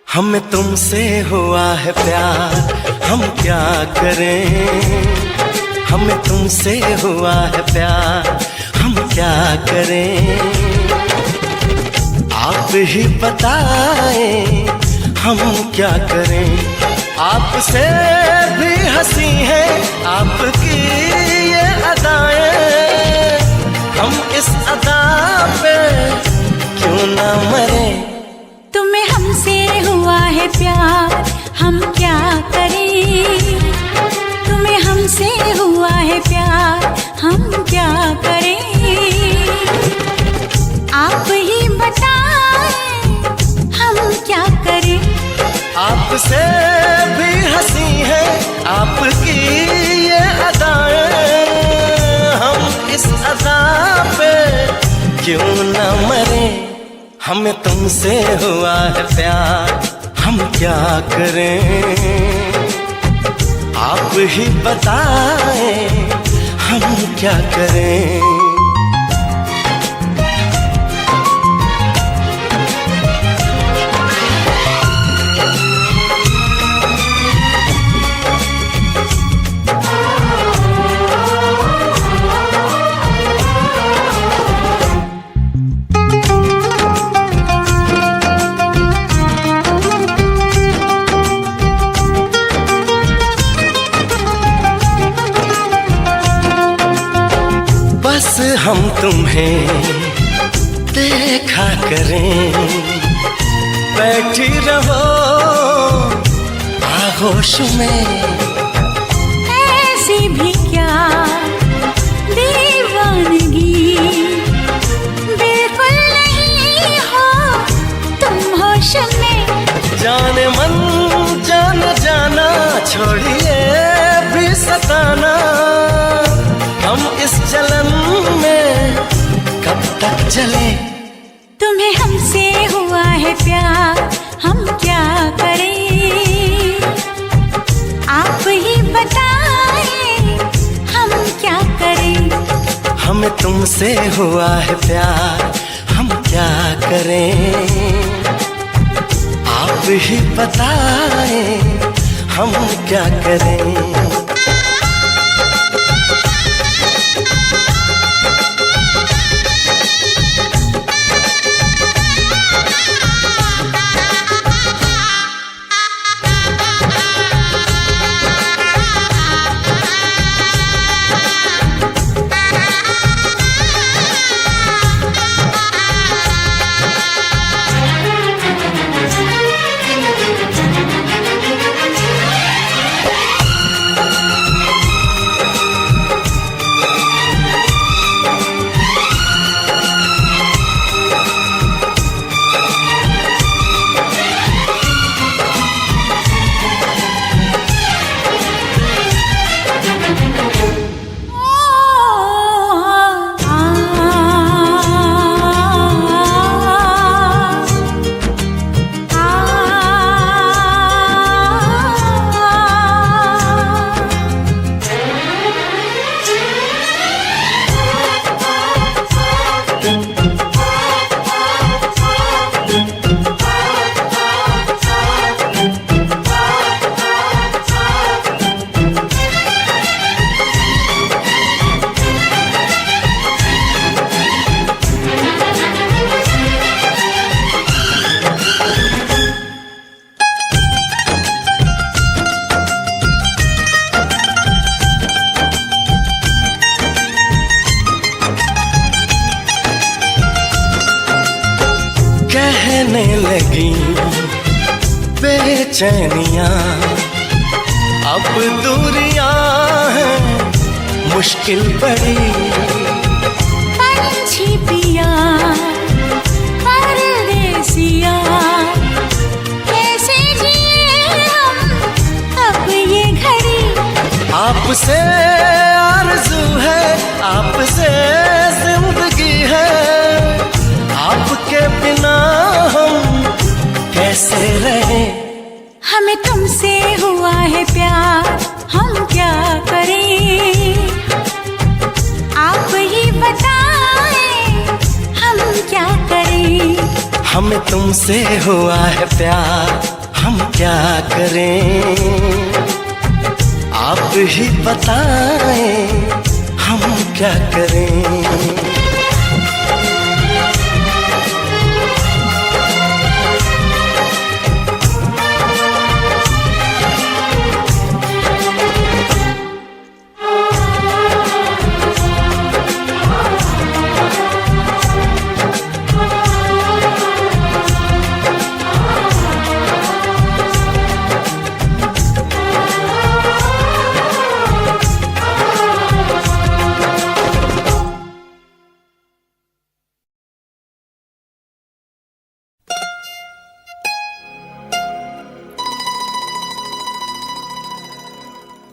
हमें तुमसे हुआ है प्यार, हम क्या करें। हमें तुमसे हुआ है प्यार, हम क्या करें। आप ही बताएं हम क्या करें। आपसे भी हंसी है आपकी ये अदाएं, हम इस अदा पे क्यों ना मरे। तुम्हें हमसे हुआ है प्यार, हम क्या करें। तुम्हें हमसे हुआ है प्यार, हम क्या करें। आप ही बताएं हम क्या करें। आपसे भी हंसी है आपकी ये अदाएं, हम इस अदा पे क्यों न मरे। हमें तुमसे हुआ है प्यार, हम क्या करें। आप ही बताएं हम क्या करें। बस हम तुम्हें देखा करें, बैठी रहो आगोश में। ऐसी भी क्या दीवानगी, बिल्कुल नहीं हो तुम होश में। जाने मन जाना जाना छोड़िए भी सताना, हम इस जलन में कब तक चले। तुम्हें हमसे हुआ है प्यार, हम क्या करें। आप ही बताएं हम क्या करें। हमें तुमसे हुआ है प्यार, हम क्या करें। आप ही बताएं हम क्या करें। कहने लगी बेचैनियां, अब दूरियां हैं मुश्किल बड़ी। पंछी पिया परदेसिया, कैसे जिए हम अब ये घड़ी। आपसे आरज़ू है, आपसे जिंदगी है, आपके बिना हम कैसे रहें। हमें तुमसे हुआ है प्यार, हम क्या करें? आप ही बताएं हम क्या करें?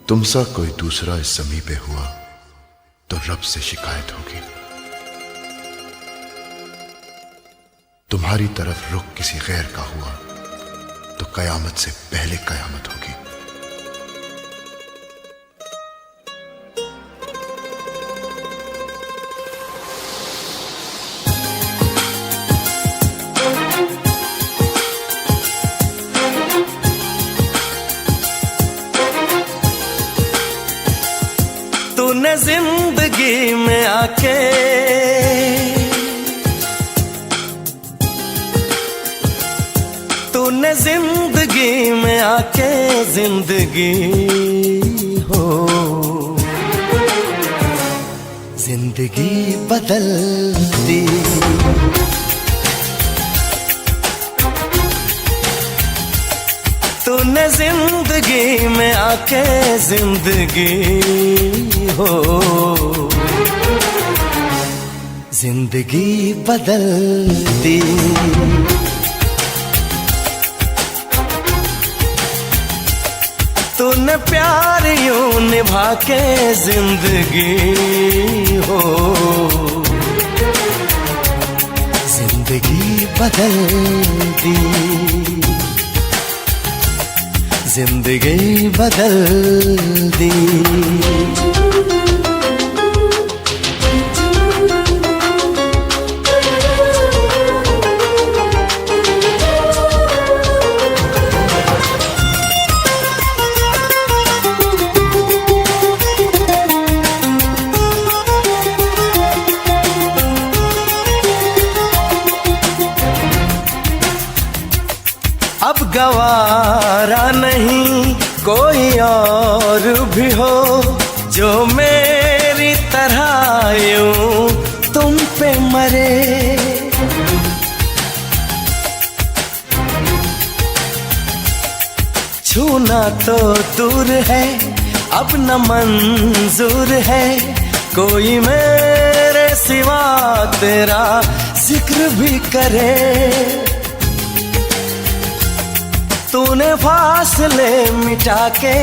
तुमसा कोई दूसरा इस ज़मीं पे हुआ तो रब से शिकायत होगी। तुम्हारी तरफ रुख किसी गैर का हुआ तो कयामत से पहले कयामत होगी। तूने जिंदगी में आके तूने जिंदगी में आके जिंदगी हो जिंदगी बदल दी। तूने जिंदगी में आके जिंदगी हो जिंदगी बदल दी। तूने प्यार यूं निभा के जिंदगी हो जिंदगी बदल दी। जिंदगी बदल दी। अब गवारा नहीं कोई और भी हो जो मेरी तरह यूं तुम पे मरे। छूना तो दूर है अब न मंजूर है कोई मेरे सिवा तेरा जिक्र भी करे। तूने फासले मिटा के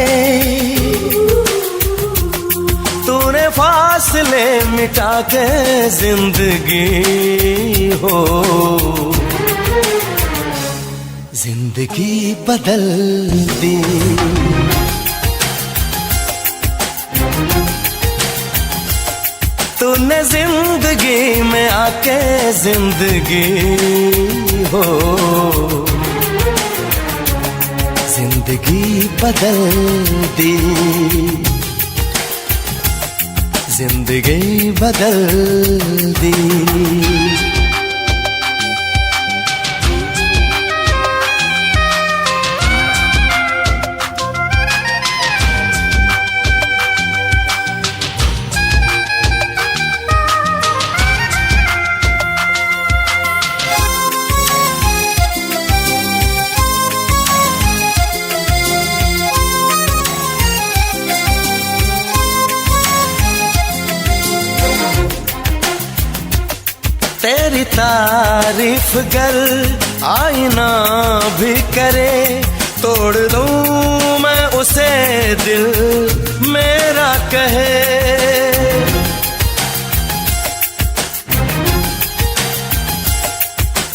तूने फासले मिटा के जिंदगी हो जिंदगी बदल दी। तूने जिंदगी में आके जिंदगी हो जिंदगी बदल दी। जिंदगी बदल दी। तेरी तारीफ गर आईना भी करे तोड़ दूं मैं उसे दिल मेरा कहे।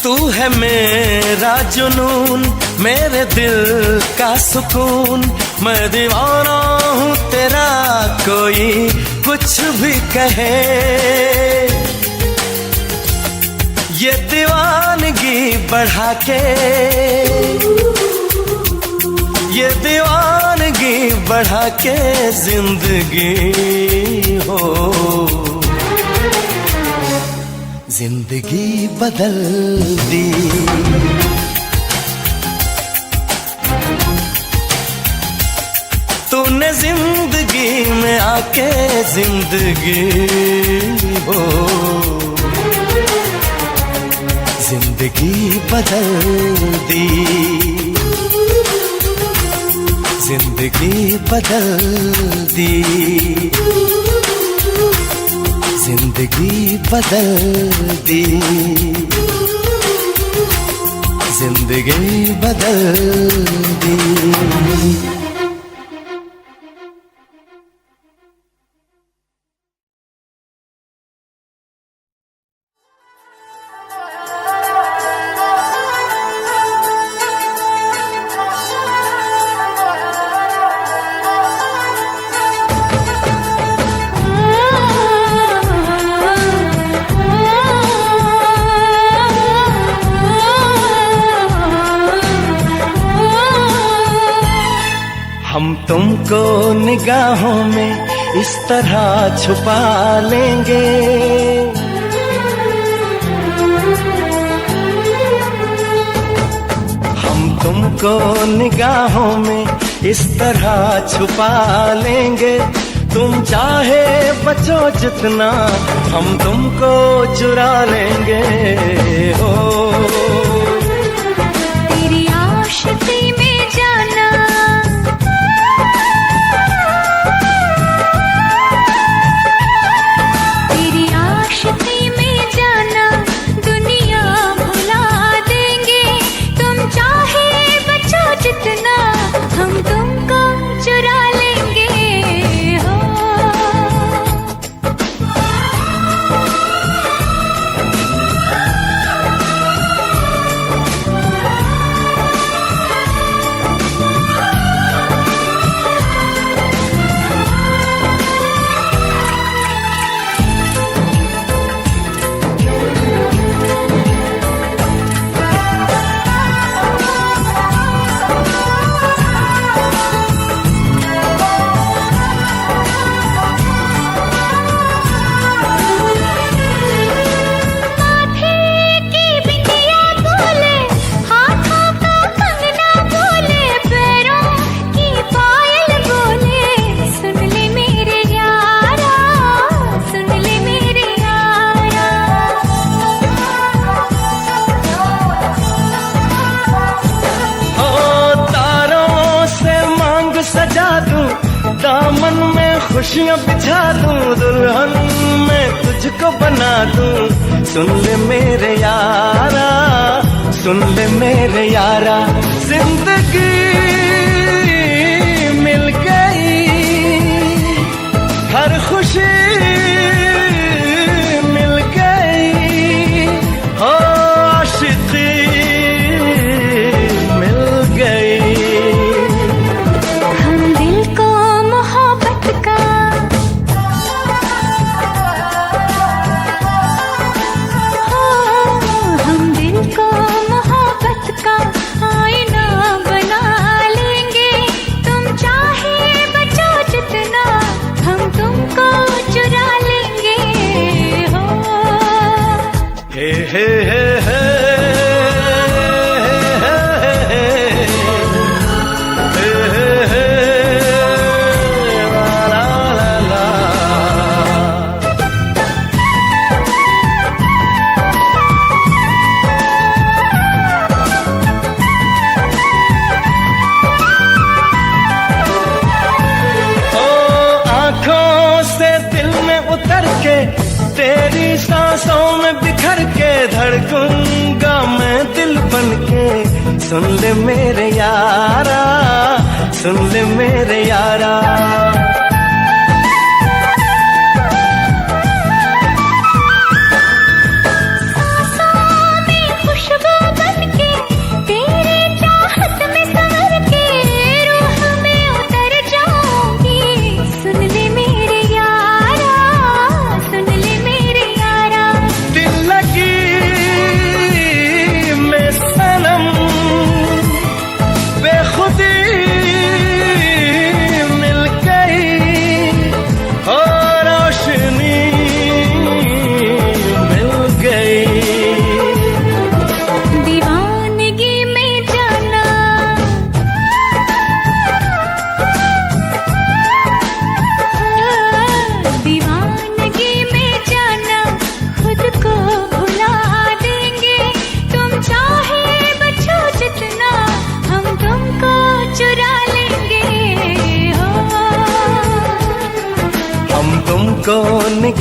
तू है मेरा जुनून मेरे दिल का सुकून मैं दीवाना हूँ तेरा कोई कुछ भी कहे। ये दीवानगी दीवानगी बढ़ा के, ये दीवानगी बढ़ा के जिंदगी हो, जिंदगी बदल दी। तूने जिंदगी में आके जिंदगी हो, जिंदगी बदल दी, जिंदगी बदल दी, जिंदगी बदल दी, जिंदगी बदल दी। हम तुमको निगाहों में इस तरह छुपा लेंगे, हम तुमको निगाहों में इस तरह छुपा लेंगे। तुम चाहे बचो जितना हम तुमको चुरा लेंगे हो। तेरी आशिकी में जाना, तेरी आशिकी में जाना दुनिया भुला देंगे। तुम चाहे बचो जितना हम तुमको चुरा लेंगे हो। दामन में खुशियां बिछा दूं, दुल्हन मैं तुझको बना दूं। सुन ले मेरे यारा, सुन ले मेरे यारा, जिंदगी मिल गई, हर खुशी मिल गई हो, आशिकी मिल गई। तेरी सांसों में बिखर के धड़कूंगा मैं दिल बन के। सुन ले मेरे यारा, सुन ले मेरे यारा,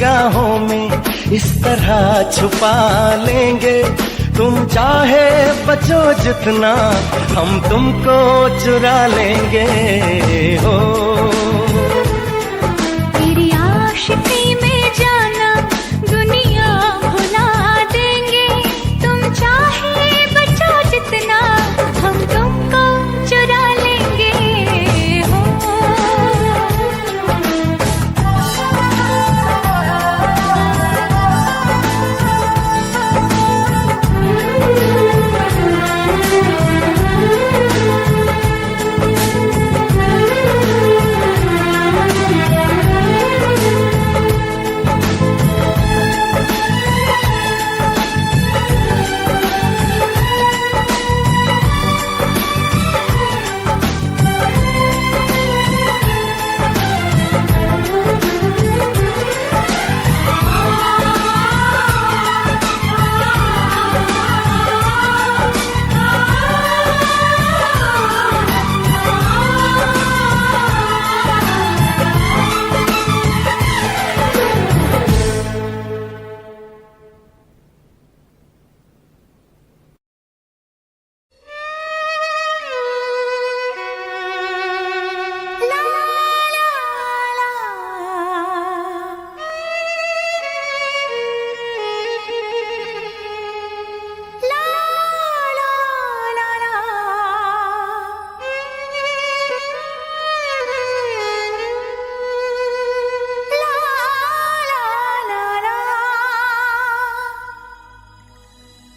निगाहों में इस तरह छुपा लेंगे। तुम चाहे बचो जितना, हम तुमको चुरा लेंगे। हो तेरी आशिकी में जाना दुनिया भुला देंगे। तुम चाहे बचो जितना, हम तुमको चुरा लेंगे। हो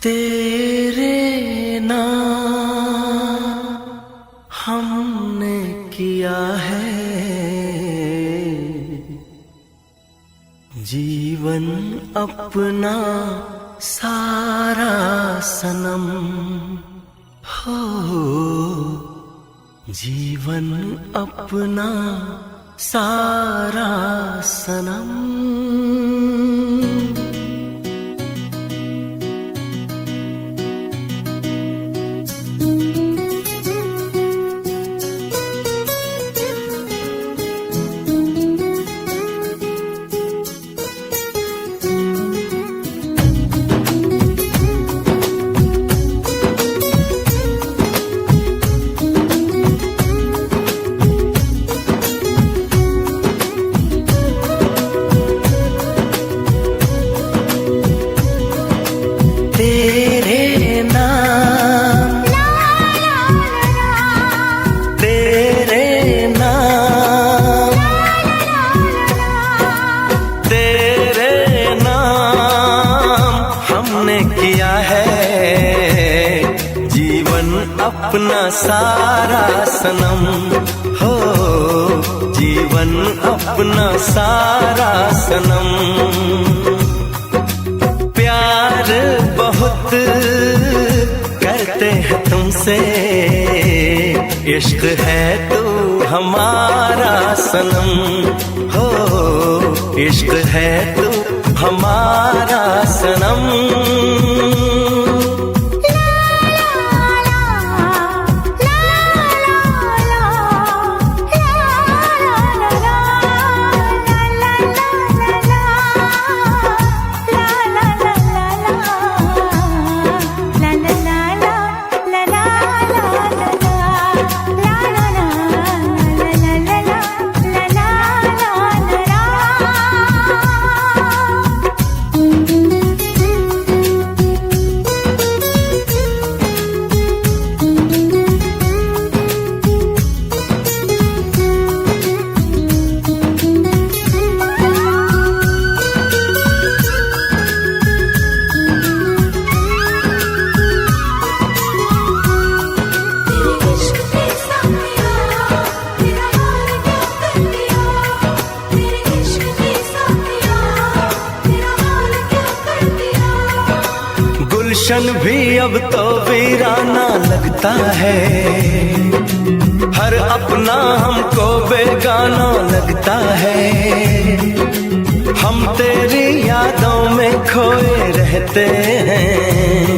तेरे नाम हमने किया है जीवन अपना सारा सनम। हो जीवन अपना सारा सनम। अपना सारा सनम। हो जीवन अपना सारा सनम। प्यार बहुत करते हैं तुमसे, इश्क है तू हमारा सनम। हो इश्क है तू हमारा सनम। गुलशन भी अब तो वीराना लगता है, हर अपना हमको बेगाना लगता है। हम तेरी यादों में खोए रहते हैं,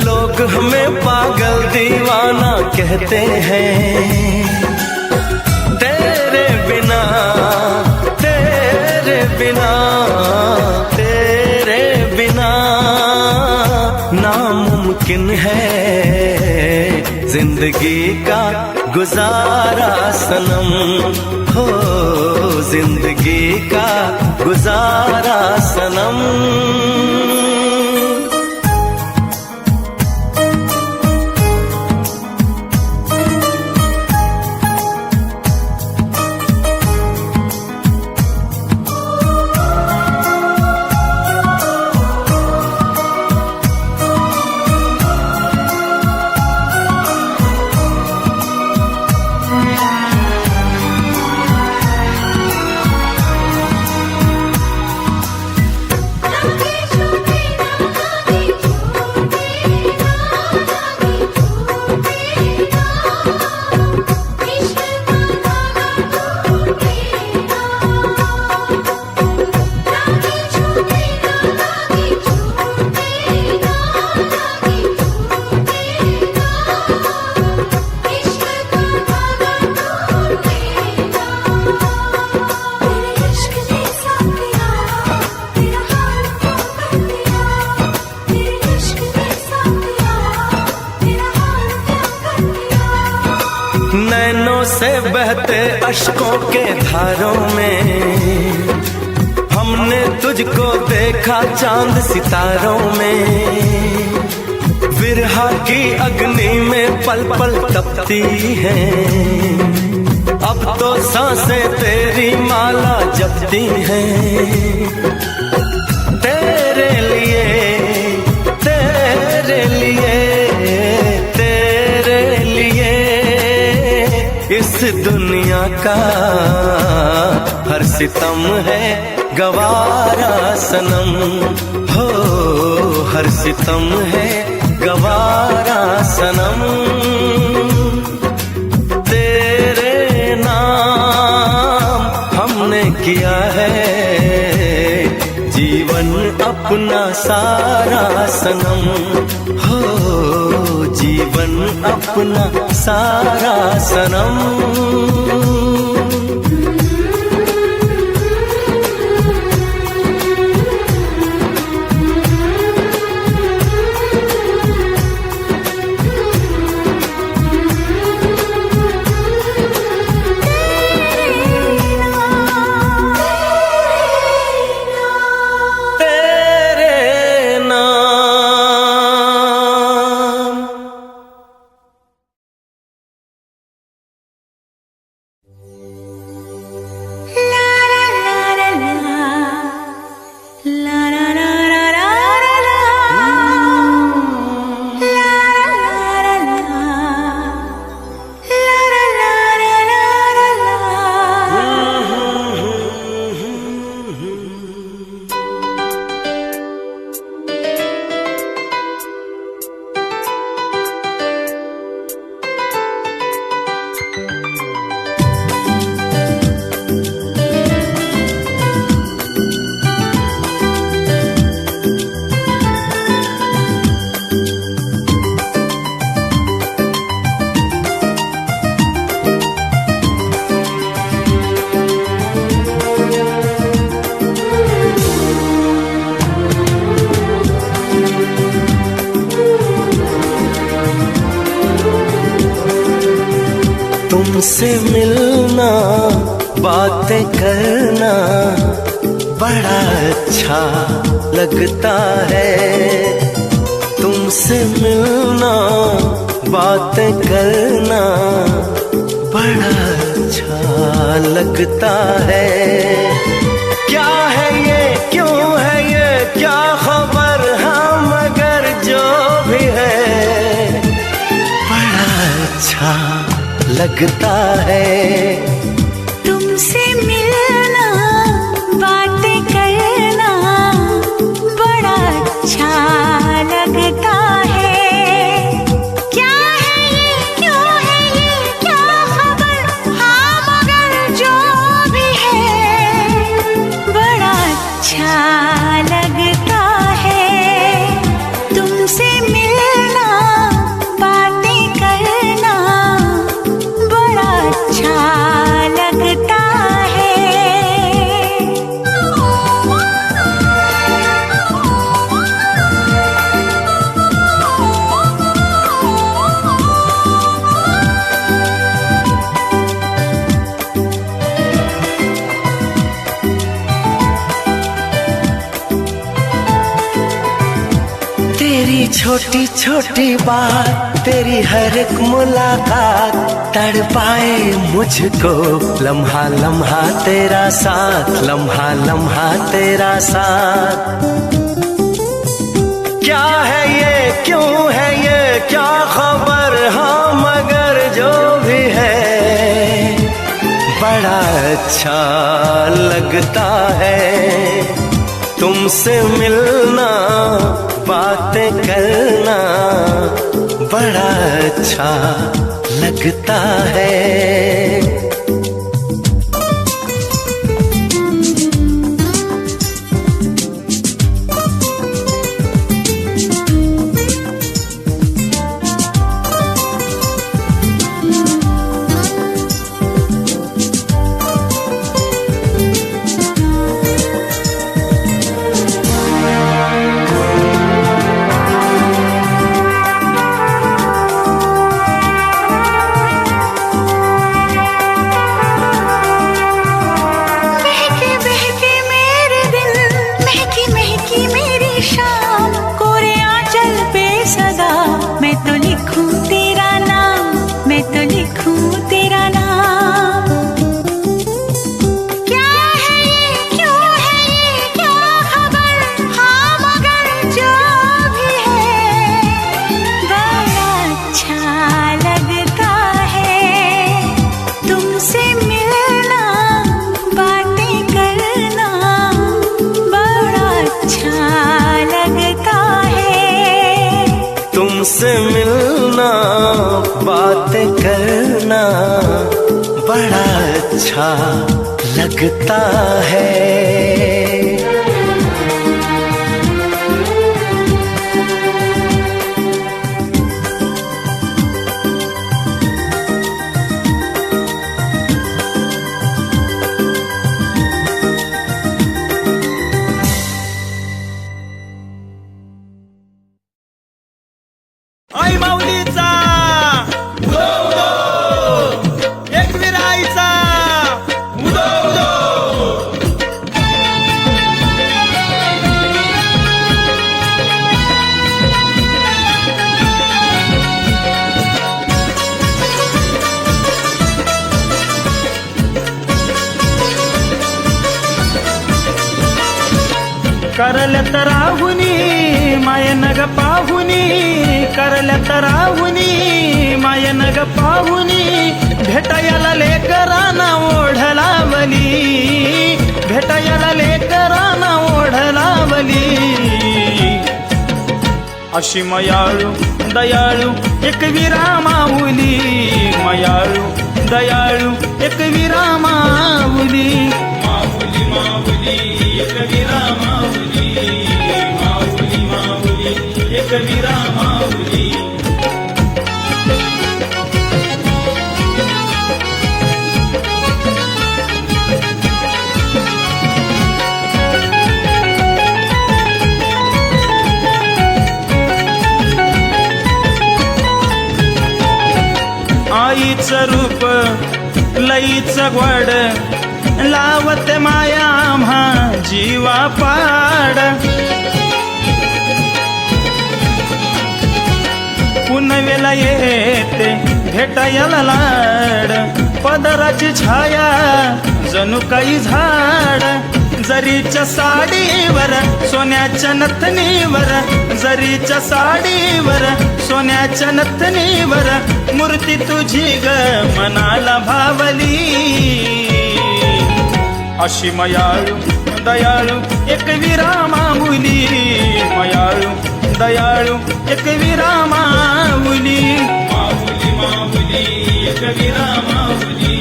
लोग हमें पागल दीवाना कहते हैं। तेरे बिना नामुमकिन है जिंदगी का गुजारा सनम, हो जिंदगी का गुजारा सनम। नैनों से बहते अश्कों के धारों में हमने तुझको देखा चांद सितारों में। विरहा की अग्नि में पल पल तपती है, अब तो सांसें तेरी माला जपती हैं। तेरे लिए तेरे लिए तेरे लिए इस दुनिया का हर सितम है गवारा सनम, हो हर सितम है गवारा सनम। तेरे नाम हमने किया है जीवन अपना सारा सनम, हो जीवन अपना सारा सनम। तुमसे मिलना बातें करना बड़ा अच्छा लगता है। तुमसे मिलना बातें करना बड़ा अच्छा लगता है। क्या है ये क्यों है ये क्या खबर, हाँ मगर जो भी है बड़ा अच्छा लगता है। तुमसे मिलना बातें करना बड़ा अच्छा लगता है। क्या है ये क्यों है ये क्या खबर, हाँ मगर जो भी है बड़ा अच्छा लगता है। तुमसे मिलना बातें करना बड़ा अच्छा छोटी छोटी बात, तेरी हर एक मुलाकात तड़पाए मुझको। लम्हा लम्हा तेरा साथ, लम्हा लम्हा तेरा साथ। क्या है ये, क्यों है ये, क्या खबर, हाँ मगर जो भी है बड़ा अच्छा लगता है तुमसे मिलना, बातें करना बड़ा अच्छा लगता है। तुमसे मिलना, बातें करना बड़ा अच्छा लगता है। आई माऊलीचा उदो उदो, एकविराईचा उदो उदो। करल्यात राहुनी मायन ग पाहुनी, करल्यात राहुनी मायन ग पाहुनी, भेटायला लेकरांना ओढ लावली, भेटायला लेकरांना ओढ लावली। अशी मयाळू दयाळू एकविरा माऊली, मयाळू दयाळू एकविरा माऊली। माऊली माऊली एकविरा माऊली, माऊली माऊली एकविरा माऊली। आईचं रूप लईचं गोड, लावते माया आम्हा जीवा पाड। पुनवेला येते भेटायला लाड, पदराची छाया जणू काही झाड। जरीच्या साडीवर सोन्याच्या नथनीवर, जरीच्या साडीवर सोन्याच्या नथनीवर, मूर्ती तुझी ग मनाला भावली। अशी मयाळू दयाळू एकविरा माऊली, मयाळू दयाळू एकविरा माऊली। माऊली माऊली एकविरा माऊली,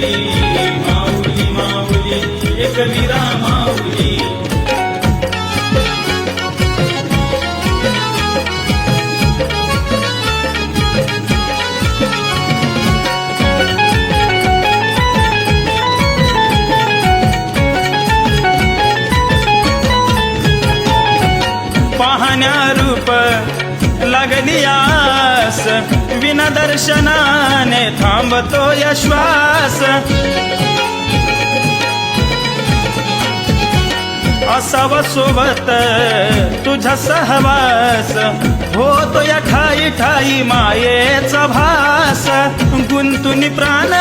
माऊली माऊली एकविरा माऊली। पाहण्या रूप लागली आस, विना दर्शनाने थांबतो श्वास। असावा सोबत तुझा सहवास, होतो या ठाई ठाई मायेचा भास. गुंतुनी प्राण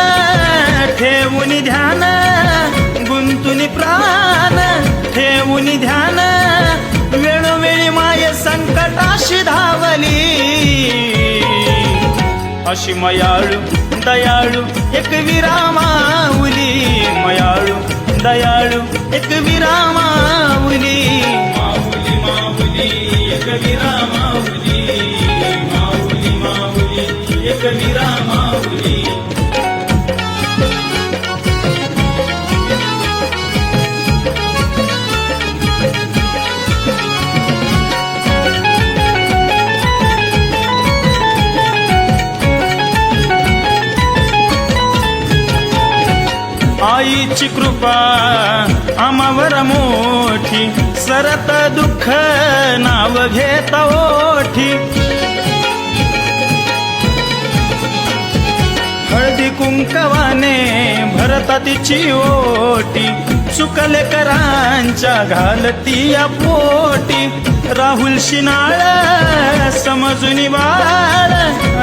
ठेवून ध्यान, गुंतुनी प्राण ठेवून ध्यान, वेळोवेळी माये संकटाशी धावली. अशी मयाळू दयाळू एक विरामाऊली, मयाळू दयाळू एक विरामाऊली. माऊली माऊली एक विरामाऊली, माऊली माऊली एक विरामाऊली. आईची कृपा आम्हावर मोठी, सरत दुःख नाव घेता ओठी. हळदी कुंकवाने भरता तिची ओटी, चुकले करांच्या घालती या पोटी. राहुल शिनाळ समजून बाळ,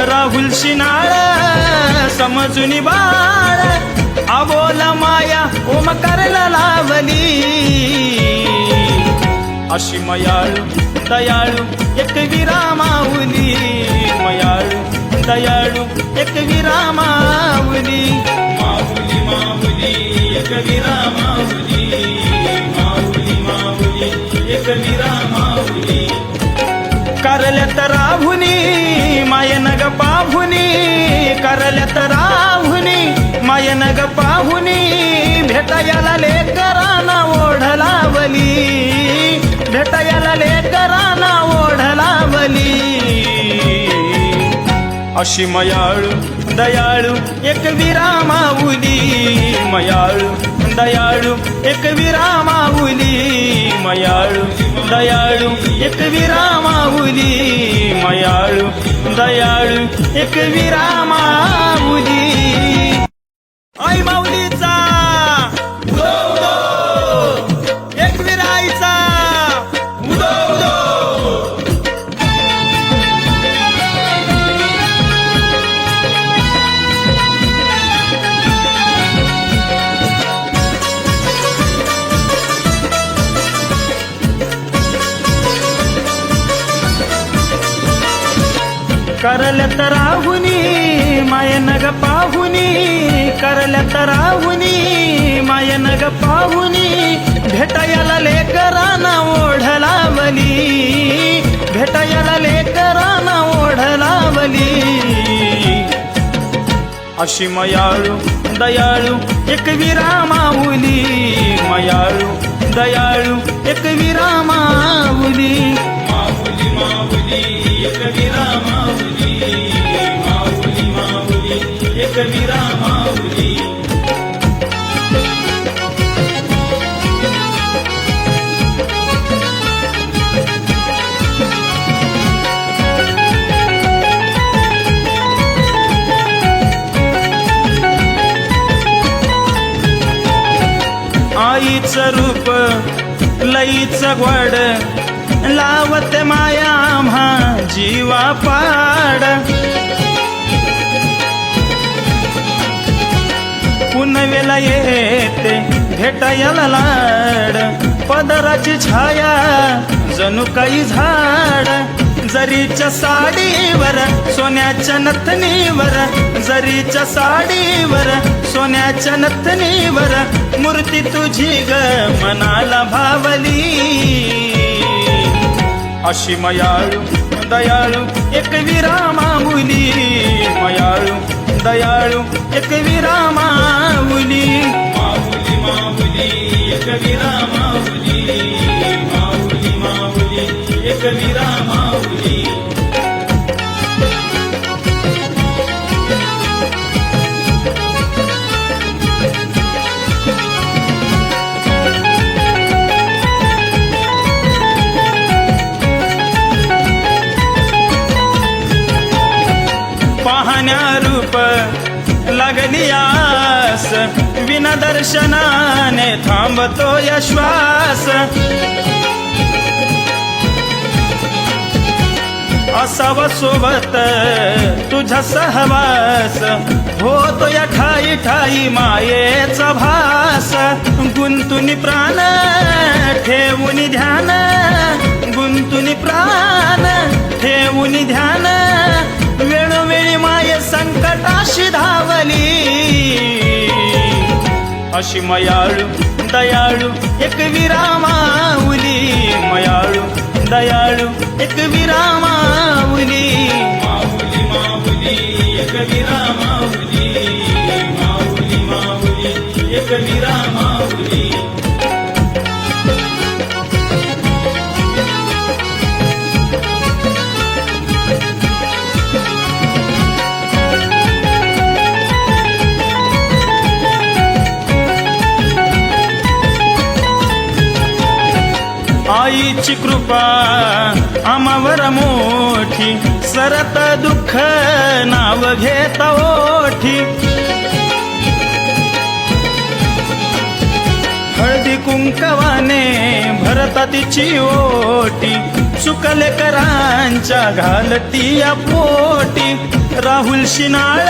राहुल शिनाळ समजून बाळ, अबोला माया ओमकारला लावली. अशी मयाळू दयाळू एक विरामाऊली, मयाळू दयाळू एक विरामाऊली. माऊली माऊली एक विरामाऊली, माऊली माऊली एक विरामाऊली. करल्यात राहुनी मायनग पाहुनी, करल्यात राहुनी मायनग पाहुनी, भेटायला लेकरांना ओढ लावली, भेटायला लेकरांना ओढ लावली. अशी मयाळू दयाळू एक विरामाऊली, मयाळू दयाळू एक विरामाऊली, मयाळू दयाळू एक विरामाऊली, मयाळू दयाळू एक विरामाऊली. आई माऊलीचा उदो उदो, एक विराईचा उदो उदो. करल्यात राहुनी मायनग पाहुनी, करल्यात राहुनी मायनग पाहुनी, भेटायला लेकरांना ओढ लावली, भेटायला लेकरांना ओढ लावली. अशी मयाळू दयाळू एक विरामाऊली, मयाळू दयाळू एक विरामाऊली. माऊली माऊली एक विरामाऊली, माऊली माऊली एक विरामाऊली. आईचं रूप लईचं गोड, लावते माया आम्हा जीवा पाड. पुनवेला येते भेटायला लाड, पदराची छाया जणू काही झाड. जरीच्या साडीवर सोन्याच्या नथनीवर, जरीच्या साडीवर सोन्याच्या नथनीवर, मूर्ती तुझी ग मनाला भावली. अशी मयाळू दयाळू एक विरामाऊली, मयाळू दयाळू एक विरामाऊली. माऊली माऊली एक विरामाऊली, माऊली माऊली एक विरामाऊली. पाहण्या रूप लागली आस, बिना दर्शनाने थांबतो या श्वास असावा सोबत तुझा सहवास होतो या ठाई ठाई मायेचा भास गुंतुनी प्राण ठेवून ध्यान गुंतुनी प्राण ठेवून ध्यान वेळोवेळी माये संकटाशी धावली अशी मयाळू दयाळू एक विरामाऊली मयाळू दयाळू एक विरामाऊली माऊली माऊली एक विरामाऊली माऊली माऊली एक विरामाऊली आईची कृपा आम्हावर मोठी सरत दुःख नाव घेत ओठी हळदी कुंकवाने भरता तिची ओटी चुकले करांच्या घालती या पोटी राहुल शिनाळ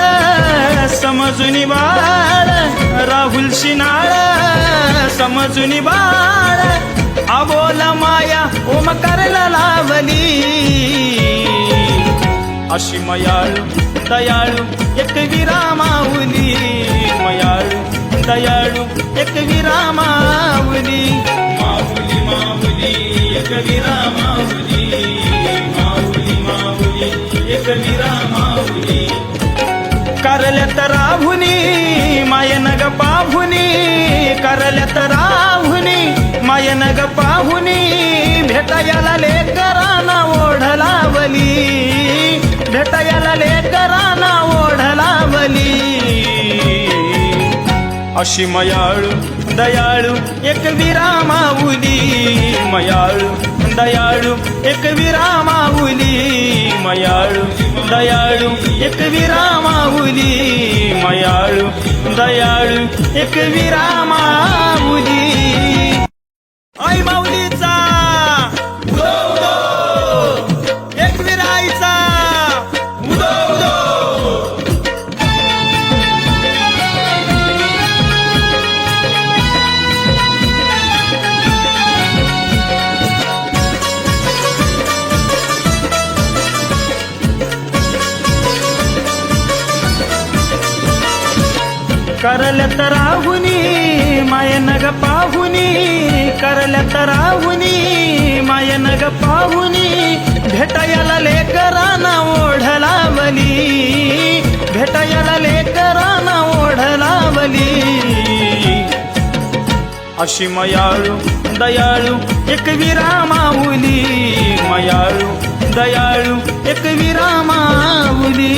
समजून बाळ राहुल शिनाळ समजून बाळ अबोला माया ओमकारला लावली अशी मयाळू दयाळू एक विरामाऊली मयाळू दयाळू एक विरामाऊली माऊली माऊली एक विरामाऊली माऊली माऊली एक विरामाऊली करल्यात राहुनी मायनग पाहुनी करल्यात राहुनी मायनग पाहुनी भेटायला लेकरांना ओढ लावली भेटायला लेकरांना ओढ लावली अशी मयाळू दयाळू एक विरामाऊली मयाळू दयाळू एक विरामाऊली मयाळू दयाळू एक विरामाऊली मयाळू दयाळू एक विरामाऊली आई माऊलीचा उदो उदो एक विराईचा उदो उदो करल्यात राहुनी मायनग पाहुनी करल्यात राहुनी मायनग पाहुनी भेटायला लेकरांना ओढ लावली भेटायला लेकरांना ओढ लावली अशी मयाळू दयाळू एक विरामाऊली मयाळू दयाळू एक विरामाऊली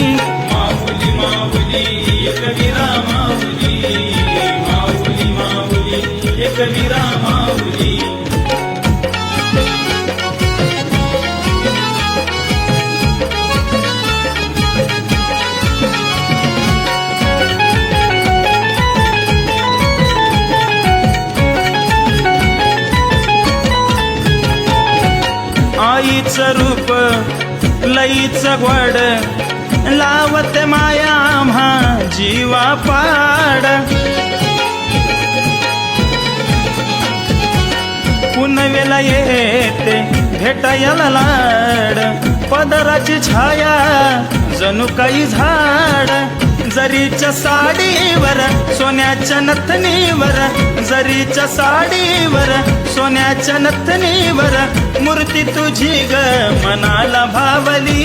माऊली माऊली एक विरामाऊली माऊली माऊली एक विरामाऊली आईचं रूप लईचं गोड लावत माया आम्हा जीवा पाड पुनवेला येते भेटायला लाड पदराची छाया जणू काही झाड जरीच्या साडीवर सोन्याच्या नथनीवर जरीच्या साडीवर सोन्याच्या नथनीवर मूर्ती तुझी ग मनाला भावली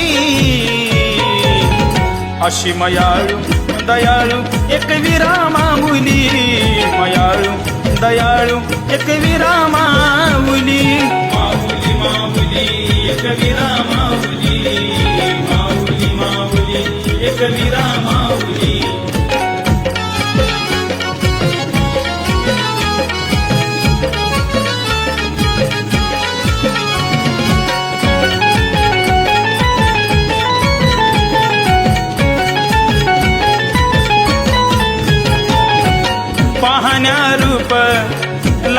अशी मयाळू दयाळू एक विरामाऊली मयाळू दयाळू एक विरामाऊली माऊली माऊली एक विरामाऊली माऊली माऊली एक विरामाऊली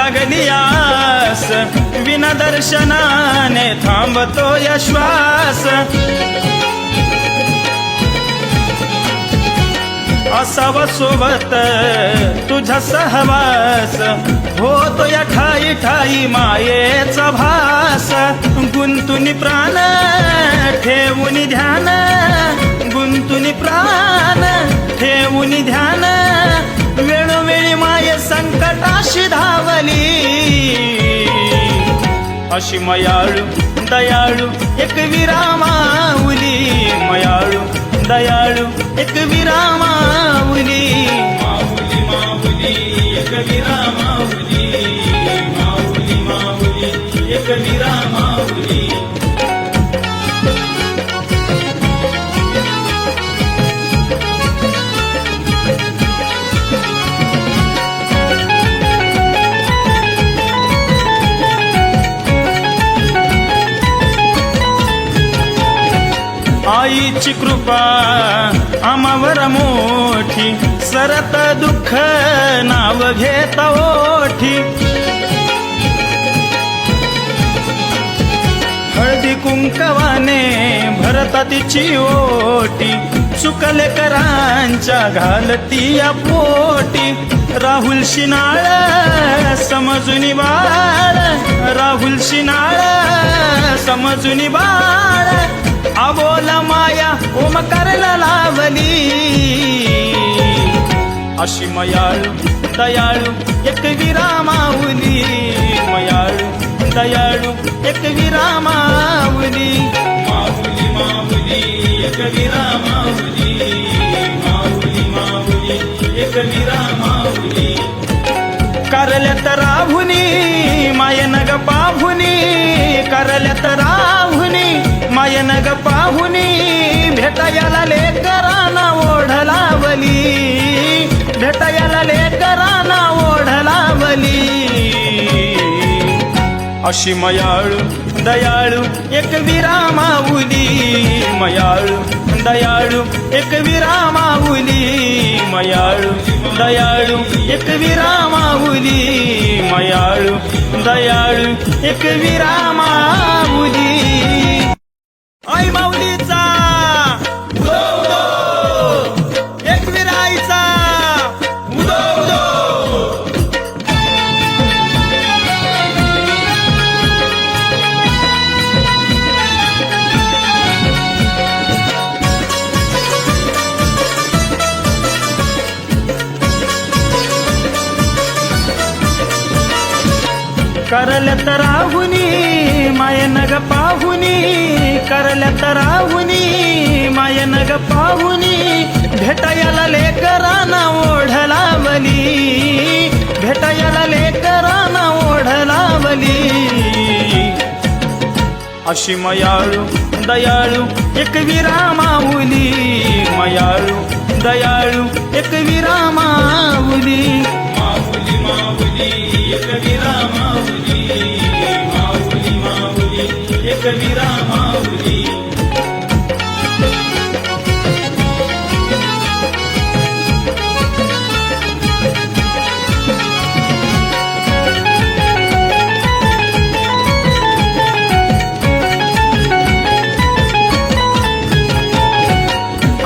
लागली आस विना दर्शनाने थांबतो या श्वास असावा सोबत तुझा सहवास होतो या ठाई ठाई मायेचा भास गुंतुनी प्राण ठेवून ध्यान गुंतुनी प्राण ठेवून ध्यान वेळोवेळी माये संकटाशी धावली अशी मयाळू दयाळू एक विरामाऊली मयाळू दयाळू एक विरामाऊली माऊली माऊली एक विरामाऊली माऊली माऊली एक विरामाऊली आईची कृपा आम्हावर मोठी सरत दुःख नाव घेत ओठी हळदी कुंकवाने भरता तिची ओटी चुकले करांच्या घालती या पोटी राहुल शिनाळ समजून बाळ राहुल शिनाळ समजून बाळ अबोला माया ओमकारला लावली अशी मयाळू दयाळू एक विरामाऊली मयाळू दयाळू एक विरामाऊली माऊली माऊली एक विरामाऊली माऊली माऊली एक विरामाऊली करल्यात राहुनी मायनग पाहुनी करल्यात राहुनी मायनग पाहुनी भेटायला लेकरांना ओढ लावली भेटायला लेकरांना ओढ लावली अशी मयाळू दयाळू एक विरामाऊली मयाळू दयाळू एक विरामाऊली मयाळू दयाळू एक विरामाऊली मयाळू दयाळू एक विरामाऊली आई माऊलीचा उदो उदो एक विराईचा उदो उदो करल्यात राहुनी मायनग पाहुनी करल्यात राहुनी मायनग पाहुनी भेटायला लेकरांना ओढ लावली भेटायला लेकरांना ओढ लावली अशी मयाळू दयाळू एक विरामाऊली मयाळू दयाळू एक विरामाऊली माऊली माऊली एक विरामाऊली माऊली माऊली एक विरामाऊली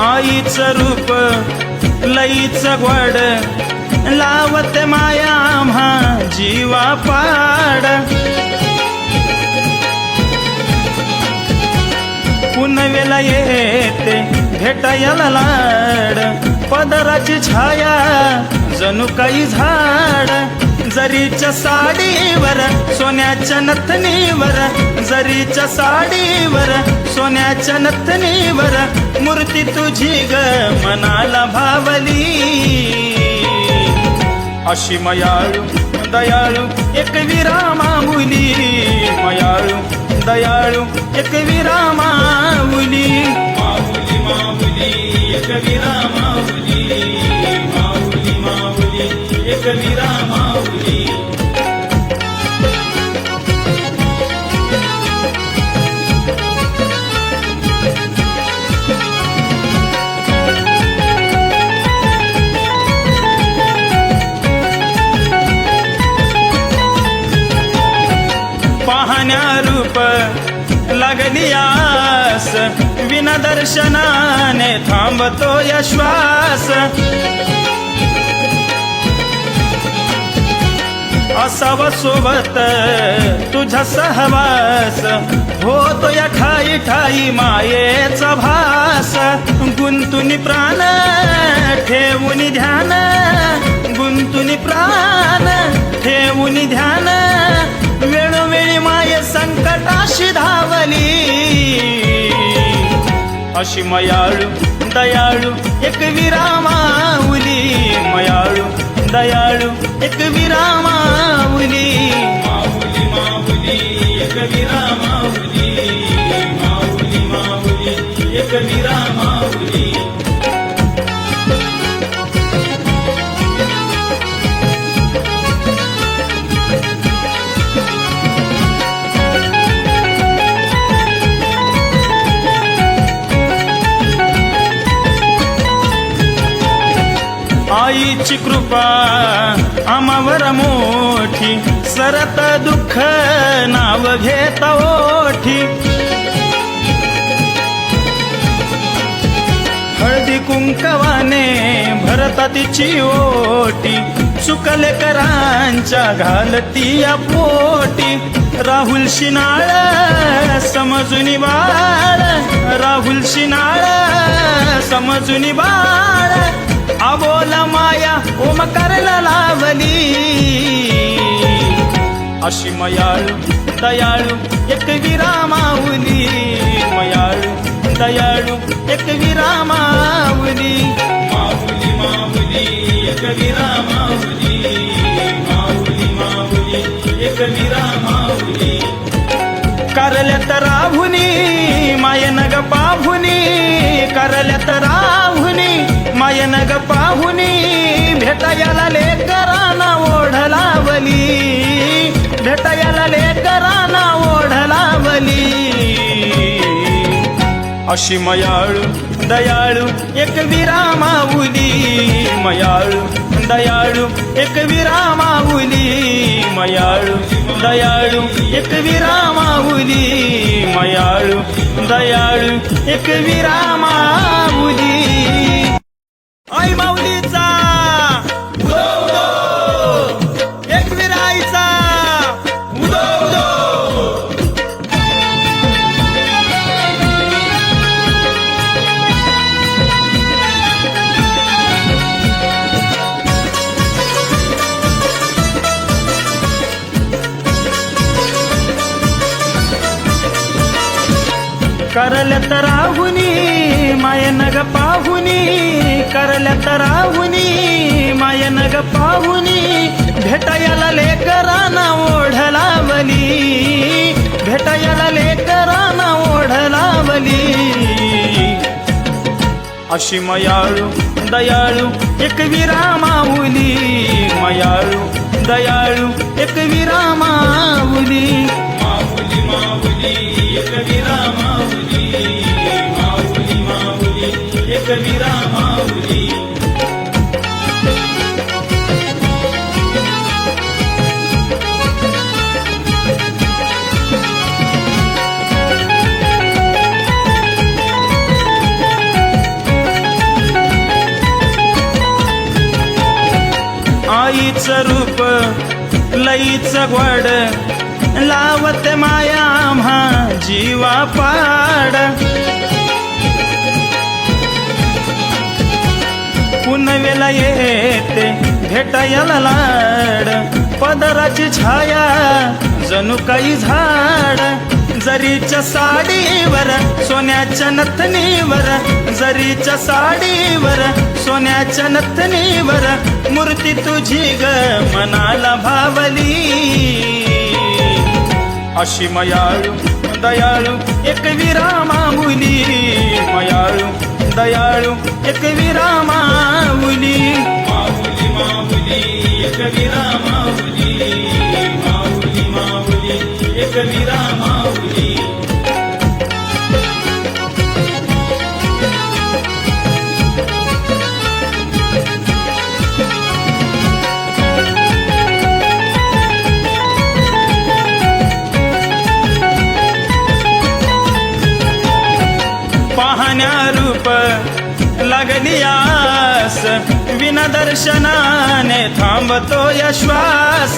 आईचं रूप लईचं ग्वाड लावत माया आम्हा जीवा पाड पुनवेला येते भेटायला लाड पदराची छाया जणू काही झाड जरीच्या साडीवर सोन्याच्या नथनीवर जरीच्या साडीवर सोन्याच्या नथनीवर मूर्ती तुझी ग मनाला भावली अशी मयाळू दयाळू एक विरामाऊली मयाळू दयाळू एक विरामाऊली माऊली माऊली एक विरामाऊली माऊली माऊली एक विरामाऊली रूप लागली आस, विना दर्शनाने थांबतो श्वास. असावा सोबत तुझा सहवास, होतो या ठाई ठाई मायेचा भास. गुंतुनी प्राण ठेवून ध्यान, गुंतुनी प्राण ठेवून ध्यान. वेळोवेळी माये संकटाशी धावली, अशी मयाळू दयाळू एक विरामाऊली. मयाळू दयाळू एक विरामाऊली. माऊली माऊली एक विरामाऊली. माऊली माऊली एक विरामाऊली. आईची कृपा आम्हावर मोठी, सरत दुःख नाव घेत ओठी. हळदी कुंकवाने भरता तिची ओटी, चुकले करांच्या घालती या पोटी. राहुल शिनाळ समजून बाळ, राहुल शिनाळ समजून बाळ. अबोला माया ओमकारला लावली, अशी मयाळू दयाळू एक विरामाऊली. मयाळू दयाळू एक विरामाऊली. माऊली माऊली एक विरामाऊली. माऊली माऊली एक विरामाऊली. करल्यात राहुनी मायन ग पाहुनी, करल्यात राहुनी मायन ग पाहुनी. भेटायला लेकरांना ओढ लावली, भेटायला लेकरांना ओढ लावली. अशी मयाळू दयाळू एक विरामाऊली. मयाळू दयाळू एक विरामाऊली. मयाळू दयाळू एक विरामाऊली. मयाळू दयाळू एक विरामाऊली. आई माऊलीचा उदो उदो, एक विराईचा उदो उदो. करल्यात राहुनी मायन ग पाहुनी, करल्यात राहुनी मायन ग पाहुनी. भेटायला लेकरांना ओढ लावली, भेटायला लेकरांना ओढ लावली. अशी मयाळू दयाळू एक विरामाऊली. मयाळू दयाळू एक विरामाऊली. माऊली माऊली एक विरामाऊली. माऊली माऊली एक विरामाऊली. आईचं रूप लईचं गोड, लावते माया आम्हा जीवा पाड. पुनवेला येते भेटायला लाड, पदराची छाया जणू काही झाड. जरीच्या साडीवर सोन्याच्या नथनीवर, जरीच्या साडीवर सोन्याच्या नथनीवर. मूर्ती तुझी ग मनाला भावली, अशी मयाळू दयाळू एक विरामाऊली. मयाळू दयाळू एक विरामाऊली. माऊली माऊली एक विरामाऊली. माऊली माऊली एक विरामाऊली. रूप लागली आस, विना दर्शनाने थांबतो या श्वास.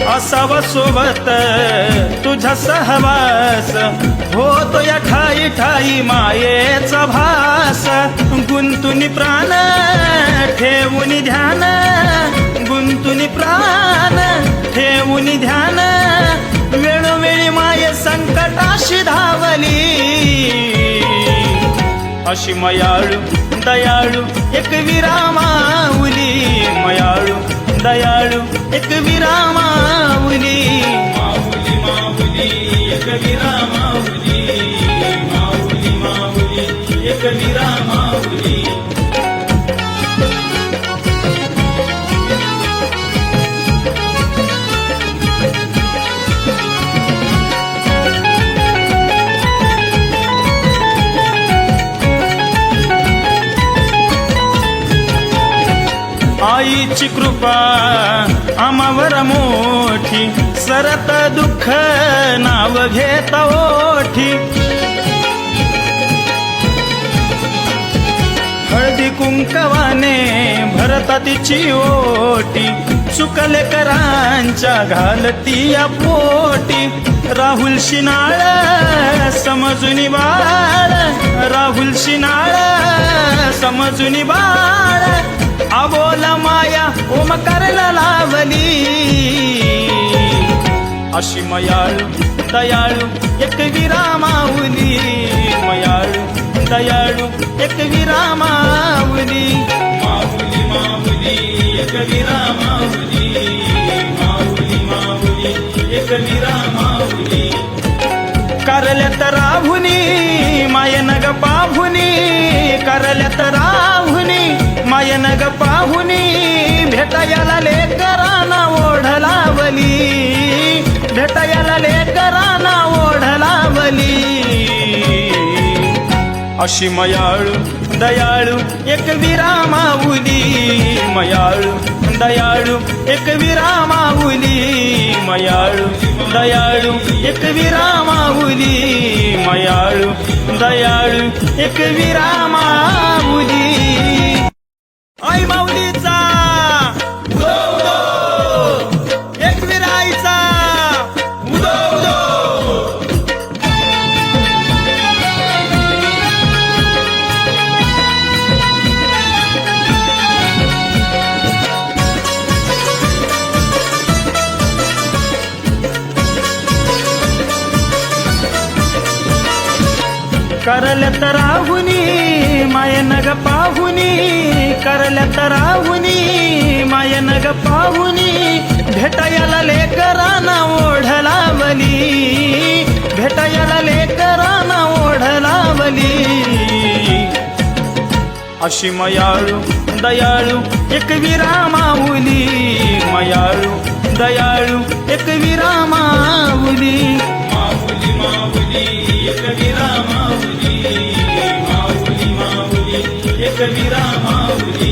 असावा सोबत तुझा सहवास, होतो या ठाई ठाई मायेचा भास. गुंतुनी प्राण ठेवून ध्यान, गुंतुनी प्राण ठेवून ध्यान, वेळोवेळी माये संकटाशी धावली. अशी मयाळू दयाळू एक विरामाऊली, मयाळू दयाळू एक विरामाऊली. माऊली माऊली एक विरामाऊली, माऊली माऊली एक विरामाऊली. आईची कृपा आम्हावर मोठी, सरत दुःख नाव घेत ओठी. हळदी कुंकवाने भरता तिची ओटी, चुकले करांच्या घालती या पोटी. राहुल शिनाळ समजून बाळ, राहुल शिनाळ समजून बाळ. अबोला माया ओमकारला लावली. अशी मयाळू दयाळू एक विरामाऊली, मयाळू दयाळू एक विरामाऊली. माऊली माऊली एक विरामाऊली, माऊली माऊली एक विरामाऊली. करल्यात राहुनी मायन ग पाहुनी, करल्यात राहुनी मायन ग पाहुनी. भेटायला लेकरांना ओढ लावली, भेटायला लेकरांना ओढ लावली. अशी मयाळू दयाळू एक विरामाऊली, मयाळू दयाळू एक विरामाऊली. मयाळू दयाळू एक विरामाऊली, मयाळू दयाळू एक विरामाऊली. आई माऊलीचा उदो उदो, एक विराईचा उदो उदो. करल्यात राहुनी मायन ग पाहुनी, करल्यात राहुनी मायन ग पाहुनी. भेटायला लेकरांना ओढ लावली, भेटायला लेकरांना ओढ लावली. अशी मयाळू दयाळू एक विरामाऊली, मयाळू दयाळू एक विरामाऊली. माऊली माऊली एक विरामाऊली, माऊली माऊली एक विरामाऊली.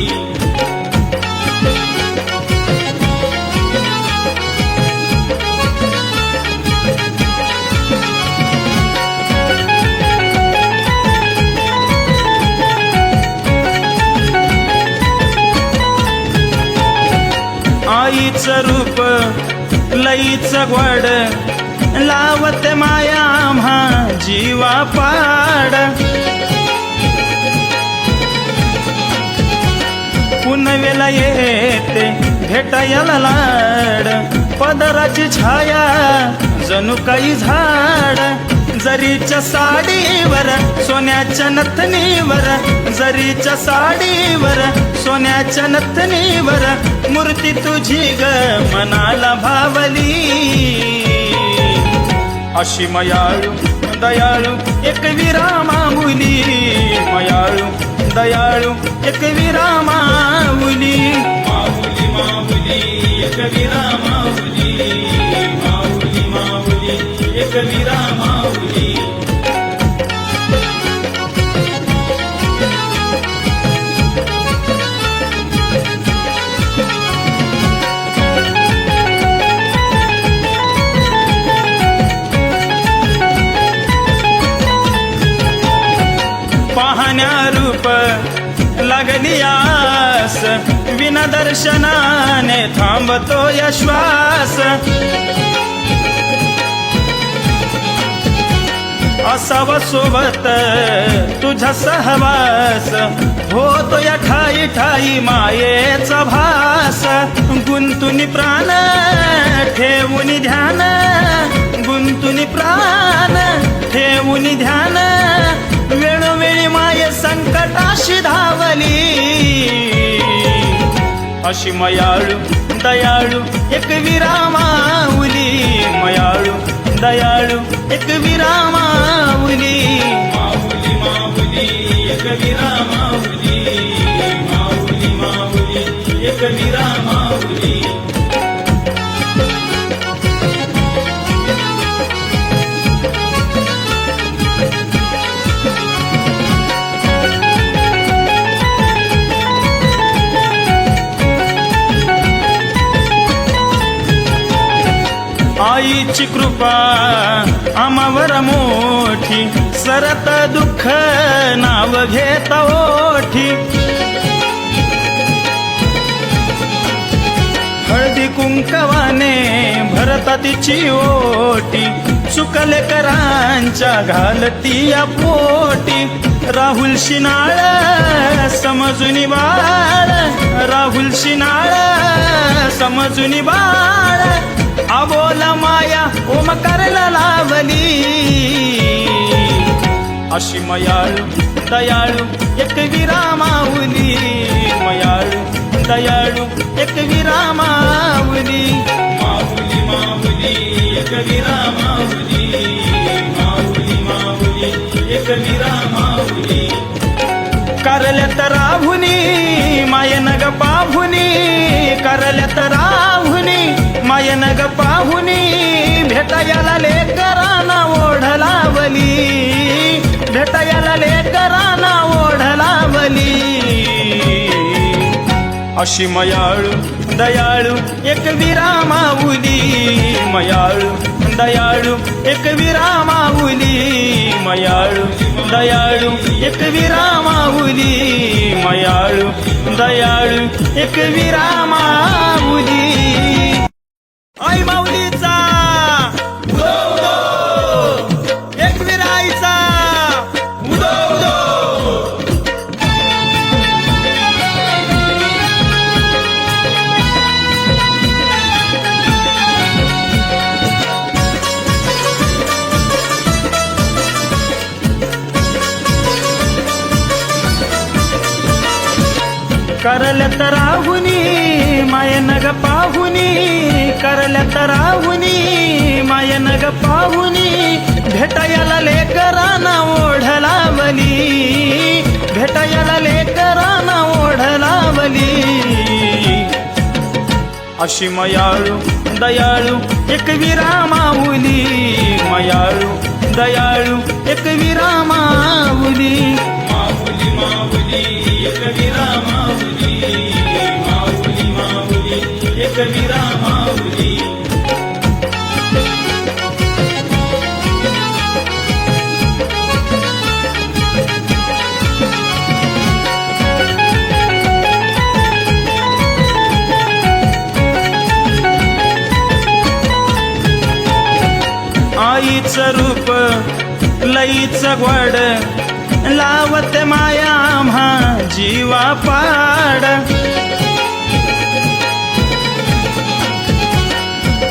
आईचं रूप लईचं गोड, लावते माया आम्हा जीवा पाड. पुनवेला येते भेटायला लाड, पदराची छाया जणू काही झाड. जरीच्या साडीवर सोन्याच्या नथनीवर, जरीच्या साडीवर सोन्याच्या नथनीवर. मूर्ती तुझी ग मनाला भावली. अशी मयाळू दयाळू एक विरामाऊली, मयाळू दयाळू एक विरामाऊली. माऊली माऊली एक विरामाऊली, माऊली माऊली एक विरामाऊली. रूप लागली आस, विना दर्शनाने थांबतो या श्वास. असावा सोबत तुझा सहवास, होतो या ठाई ठाई मायेचा भास. गुंतुनी प्राण ठेवून ध्यान, गुंतुनी प्राण ठेवून ध्यान, वेळोवेळी माये संकटाशी धावली. अशी मयाळू दयाळू एक विरामाऊली, मयाळू दयाळू एक विरामाऊली. माऊली माऊली एक विरामाऊली, माऊली माऊली एक विरामाऊली. आईची कृपा आम्हावर मोठी, सरत दुःख नाव घेत ओठी. हळदी कुंकवाने भरता तिची ओटी, चुकले करांच्या घालती या पोटी. राहुल शिनाळ समजून बाळ, राहुल शिनाळ समजून बाळ. अबोला माया ओमकारला लावली. अशी मयाळू दयाळू एक विरामाऊली, मयाळू दयाळू एक विरामाऊली. माऊली माऊली एक विरामाऊली, माऊली माऊली एक विरामाऊली. करल्यात राहुनी मायन ग पाहुनी, करल्यात राहुनी मायन ग पाहुनी. भेटायला लेकरांना ओढ लावली, भेटायला लेकरांना ओढ लावली. अशी मयाळू दयाळू एक विरामाऊली, मयाळू दयाळू एक विरामाऊली. मयाळू दयाळू एक विरामाऊली, मयाळू दयाळू एक विरामाऊली. आई माऊलीचा उदो उदो, एक विराईचा उदो उदो. करल्यात राहुनी मायन ग पाहुनी, करल्यात राहुनी मायन ग पाहुनी. भेटायला लेकरांना ओढ लावली, भेटायला लेकरांना ओढ लावली. अशी मयाळू दयाळू एक विरामाऊली, मयाळू दयाळू एक विरामाऊली. माऊली माऊली एक विरामाऊली, माऊली माऊली एक विरामाऊली. आईचं रूप लईचं गोड, लावते माया आम्हा जीवा पाड.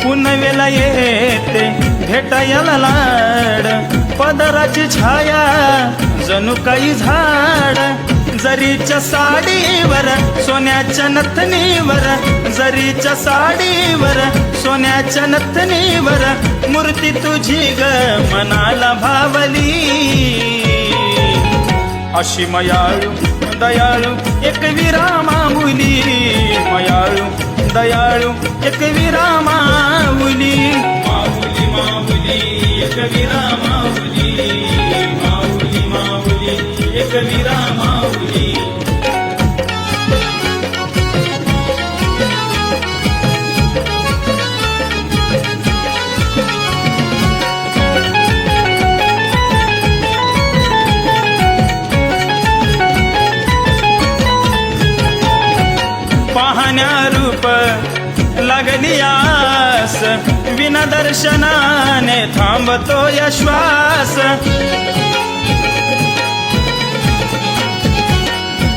पुनवेला येते भेटायला लाड, पदराची छाया जणू काही झाड. जरीच्या साडीवर सोन्याच्या नथनीवर, जरीच्या साडीवर सोन्याच्या नथनीवर. मूर्ती तुझी ग मनाला भावली. अशी मयाळू दयाळू एक विरामाऊली, मयाळू दयाळू एक विरामाऊली. माऊली माऊली एक विरामाऊली, माऊली माऊली एक विरामाऊली. पाहण्या रूप लागली आस, विना दर्शनाने थांबतो या श्वास.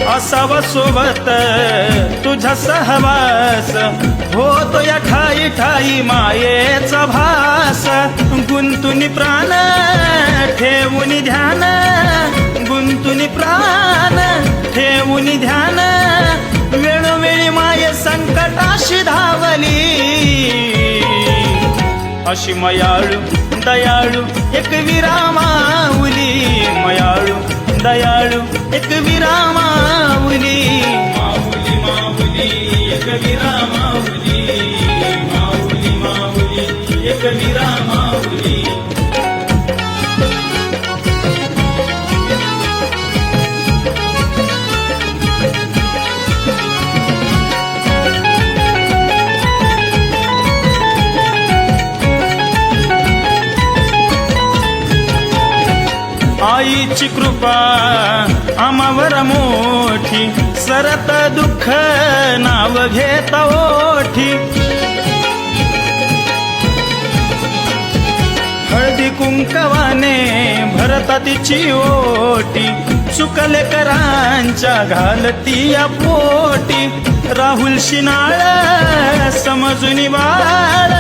असावा सोबत तुझा सहवास, होतो या ठाई ठाई मायेचा भास. गुंतुनी प्राण ठेवून ध्यान, गुंतुनी प्राण ठेवून ध्यान, वेळोवेळी माये संकटाशी धावली. अशी मयाळू दयाळू एक विरामाऊली, मयाळू दयाळू एक विरामाऊली. माऊली माऊली एक विरामाऊली, माऊली माऊली एक विरामाऊली. आईची कृपा आम्हावर मोठी, सरत दुःख नाव घेत ओठी. हळदी कुंकवाने भरता तिची ओटी, चुकले करांच्या घालती या पोटी. राहुल शिनाळ समजून बाळ,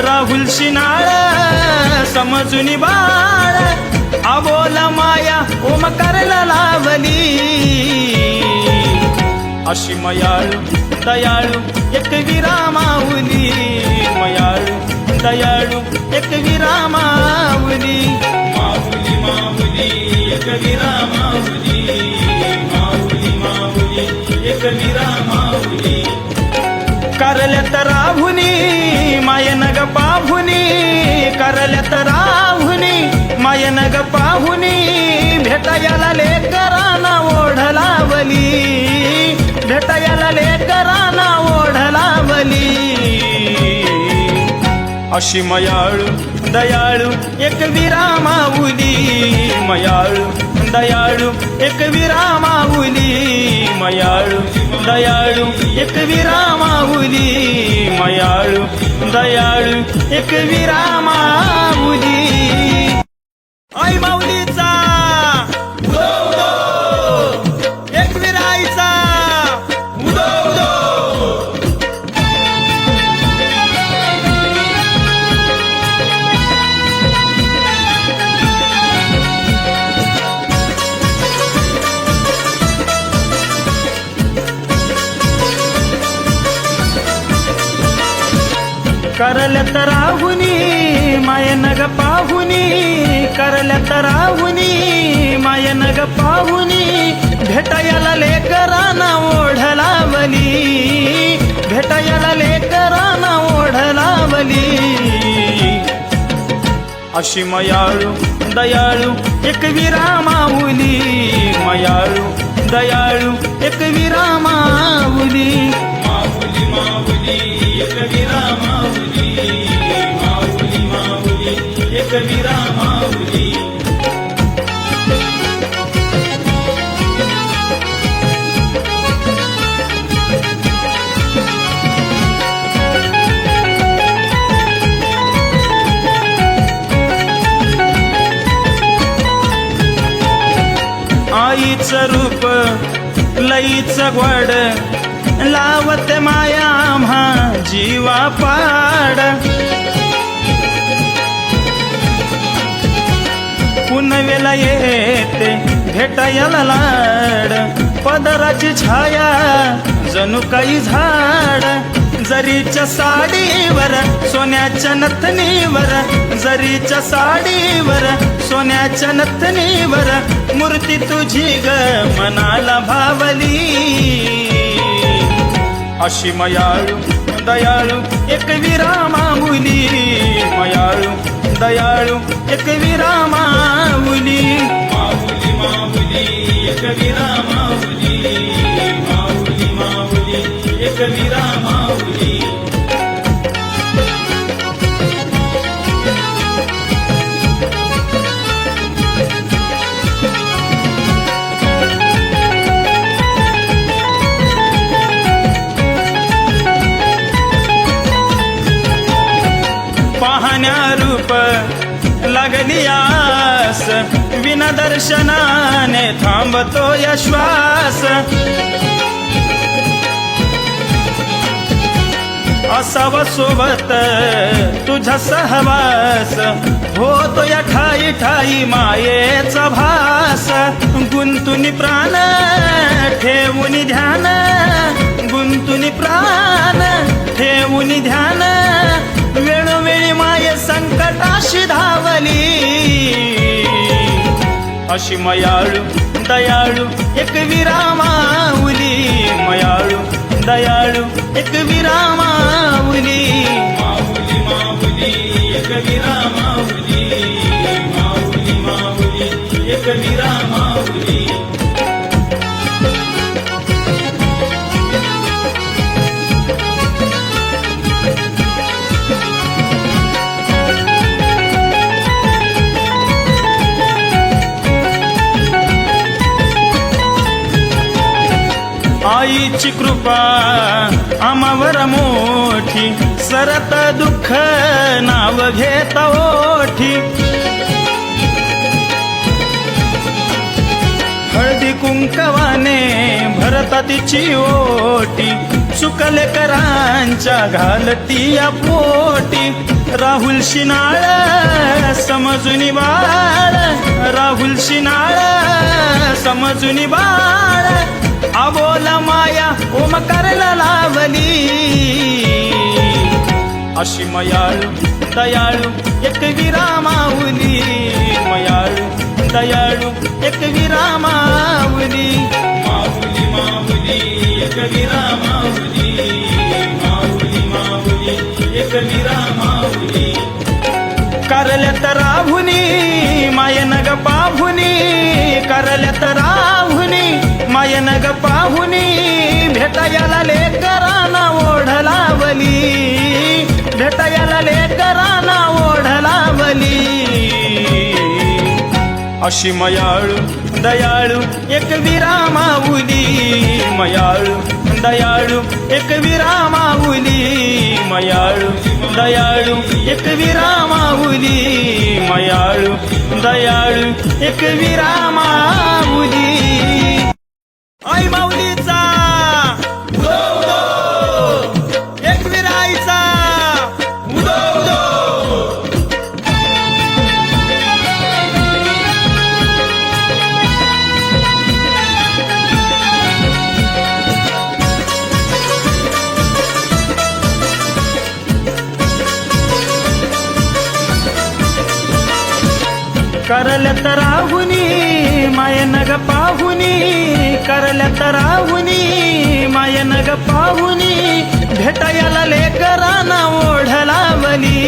राहुल शिनाळ समजून बाळ. अबोला माया ओमकारला लावली. अशी मयाळू दयाळू एक विरामाऊली, मयाळू दयाळू एक विरामाऊली. माऊली माऊली एक विरामाऊली, माऊली माऊली एक विरामाऊली. करल्यात राहुनी मायनग पाहुनी, करल्यात राहुनी मायनग पाहुनी. भेटायला लेकरांना ओढ लावली, भेटायला लेकरांना ओढ लावली. अशी मयाळू दयाळू एक विरामाऊली, मयाळू दयाळू एक विरामाऊली. मयाळू दयाळू एक विरामाऊली, मयाळू दयाळू एक विरामाऊली. आई माऊलीचा उदो उदो, एक विराईचा उदो उदो. करल्यात राहुनी मायनग पाहुनी, करल्यात राहुनी मायनग पाहुनी. भेटायला लेकरांना ओढ लावली, भेटायला लेकरांना ओढ लावली. अशी मयाळू दयाळू एक विरामाऊली, मयाळू दयाळू एक विरामाऊली. माऊली माऊली एक विरामाऊली, माऊली माऊली एक विरामाऊली. आईचं रूप लईचं गोड, लावते माया आम्हा जीवा पाड. पुनवेला येते भेटायला लाड, पदराची छाया जणू काही झाड. जरीच्या साडीवर सोन्याच्या नथनीवर, जरीच्या साडीवर सोन्याच्या नथनीवर. मूर्ती तुझी ग मनाला भावली. अशी मयाळू दयाळू एक विरामाऊली, मयाळू दयाळू एक विरामाऊली. माऊली माऊली एक विरामाऊली, माऊली माऊली एक विरामाऊली. पाहण्या रूप लागली आस, विना दर्शनाने थांबतो या श्वास. असावा सोबत तुझा सहवास, होतो या ठाई ठाई मायेचा भास. गुंतुनी प्राण ठेवून ध्यान, गुंतुनी प्राण ठेवून ध्यान, वेळोवेळी माये संकटाशी धावली. अशी मयाळू दयाळू एक विरामाऊली, मयाळू दयाळू एक विरामाऊली. माऊली माऊली एक विरामाऊली, माऊली माऊली एक विरामाऊली. आईची कृपा आम्हावर मोठी, सरत दुःख नाव घेत ओठी. हळदी कुंकवाने भरता तिची ओटी, चुकले करांच्या घालती या पोटी. राहुल शिनाळ समजून बाळ, राहुल शिनाळ समजून बाळ. अबोला माया ओमकारला लावली. अशी मयाळू दयाळू एक विरामाऊली, मयाळू दयाळू एक विरामाऊली. माऊली माऊली एक विरामाऊली, माऊली माऊली एक विरामाऊली. करल्यात राहुनी मायन ग पाहुनी, करल्यात राहुनी मायन ग पाहुनी. भेटायला लेकरांना ओढ लावली, भेटायला लेकरांना ओढ लावली. अशी मयाळू दयाळू एक विरामाऊली, मयाळू दयाळू एक विरामाऊली. मयाळू दयाळू एक विरामाऊली, मयाळू दयाळू एक विरामाऊली. आई माऊलीचा उदो उदो, एक विराईचा उदो उदो. करल्यात राहुनी मायन ग पाहुनी, करल्यात राहुनी मायन ग पाहुनी. भेटायला लेकरांना ओढ लावली,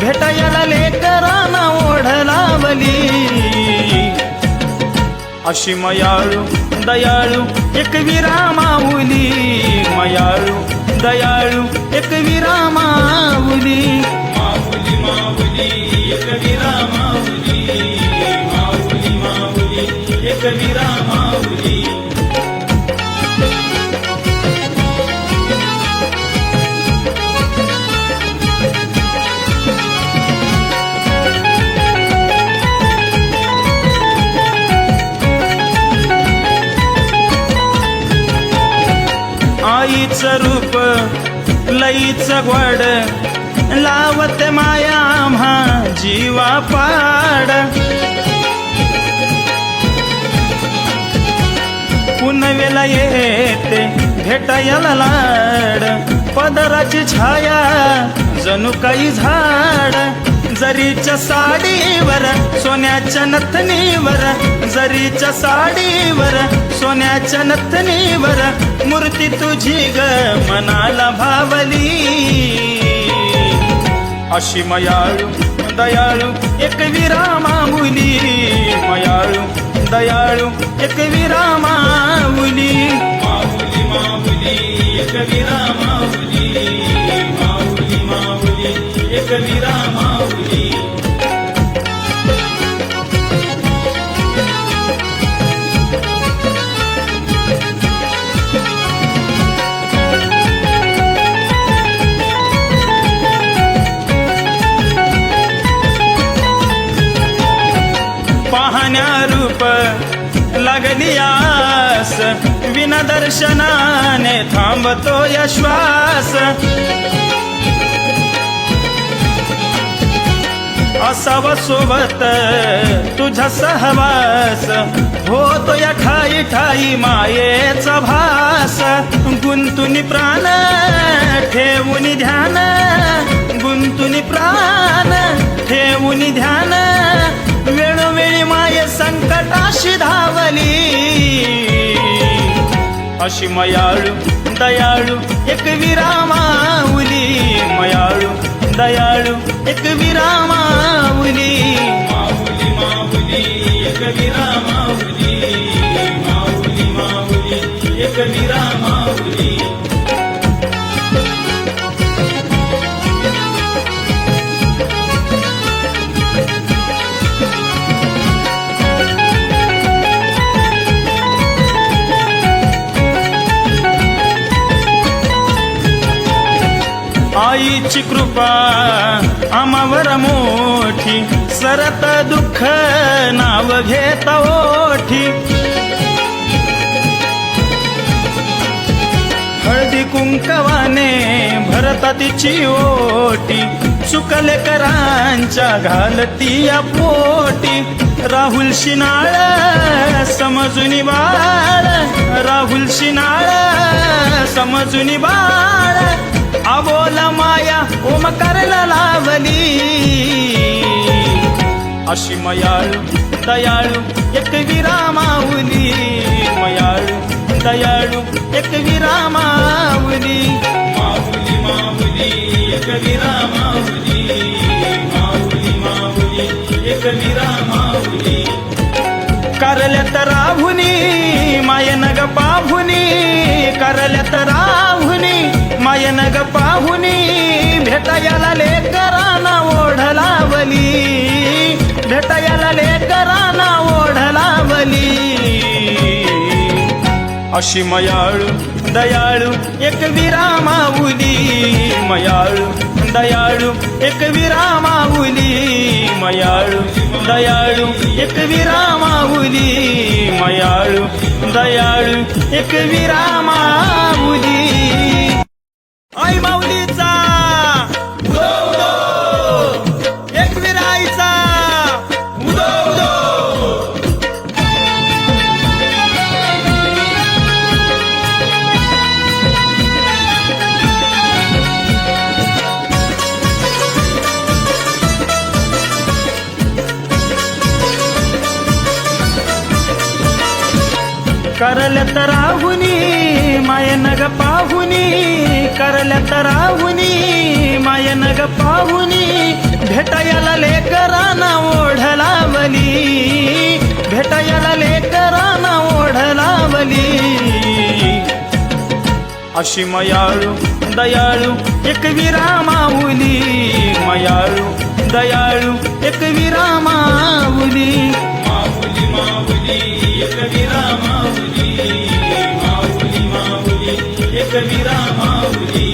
भेटायला लेकरांना ओढ लावली. अशी मयाळू दयाळू एक विरामाऊली, मयाळू दयाळू एक विरामाऊली. माऊली माऊली एक विरामाऊली, माऊली माऊली एक विरामाऊली. आईचं रूप लईचं गोड, लावत माया आम्हा जीवा पाड. पुनवेला येते भेटायला लाड, पदराची छाया जणू काही झाड. जरीच्या साडीवर सोन्याच्या नथनीवर, जरीच्या साडीवर सोन्याच्या नथनीवर. मूर्ती तुझी ग मनाला भावली. अशी मयाळू दयाळू एक विरामाऊली, मयाळू दयाळू एक विरामाऊली. माऊली माऊली एक विरामाऊली, माऊली माऊली एक विरामाऊली. पाहुण्या रूप लागली आस, विना दर्शनाने थांबतो श्वास. असावा सोबत तुझा सहवास, होतो या ठाई ठाई मायेचा भास. गुंतुनी प्राण ठेवून ध्यान, गुंतुनी प्राण ठेवून ध्यान, वेळोवेळी माये संकटाशी धावली. अशी मयाळू दयाळू एक विरामाऊली, मयाळू दयाळू एक विरामाऊली. माऊली माऊली एक विरामाऊली, माऊली माऊली एक विरामाऊली. आईची कृपा आम्हावर मोठी, सरत दुःख नाव घेत ओठी. हळदी कुंकवाने भरता तिची ओटी, चुकले करांच्या घालती या पोटी. राहुल शिनाळ समजून बाळ, राहुल शिनाळ समजून बाळ. अबोला माया ओमकारला लावली. अशी मयाळू दयाळू एक विरामाऊली, मयाळू दयाळू एक विरामाऊली. माऊली माऊली एक विरामाऊली, माऊली माऊली एक विरामाऊली. करल्यात राहुनी मायनग पाहुनी, करल्यात राहुनी मायनग पाहुनी. भेटायला लेकरांना ओढ लावली, भेटायला लेकरांना ओढ लावली. अशी मयाळू दयाळू एक विरामाऊली, मयाळू दयाळू एक विरामाऊली. मयाळू दयाळू एक विरामाऊली, मयाळू दयाळू एक विरामाऊली. आई माऊलीचा उदो उदो, एक विराईचा उदो उदो. करल्यात राहुनी मायनग पाहुनी, करल्यात राहुनी मायनग पाहुनी. भेटायला लेकरांना ओढ लावली, भेटायला लेकरांना ओढ लावली. अशी मयाळू दयाळू एक विरामाऊली, मयाळू दयाळू एक विरामाऊली. माऊली माऊली एक विरामाऊली, माऊली माऊली एक विरामाऊली.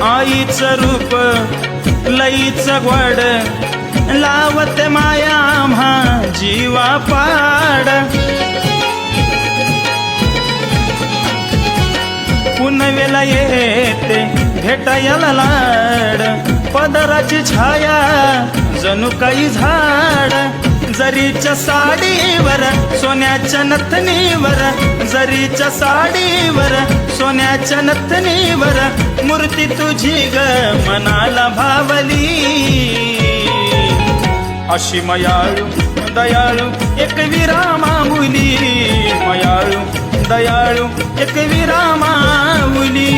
आईचं रूप लईचं गोड, लावते माया आम्हा जीवा पाड. पुनवेला येते भेटायला लाड, पदराची छाया जणू काही झाड. जरीच्या साडीवर सोन्याच्या नथनीवर, जरीच्या साडीवर सोन्याच्या नथनीवर. मूर्ती तुझी ग मनाला भावली. अशी मयाळू दयाळू एक विरामाऊली, मयाळू दयाळू एक विरामाऊली.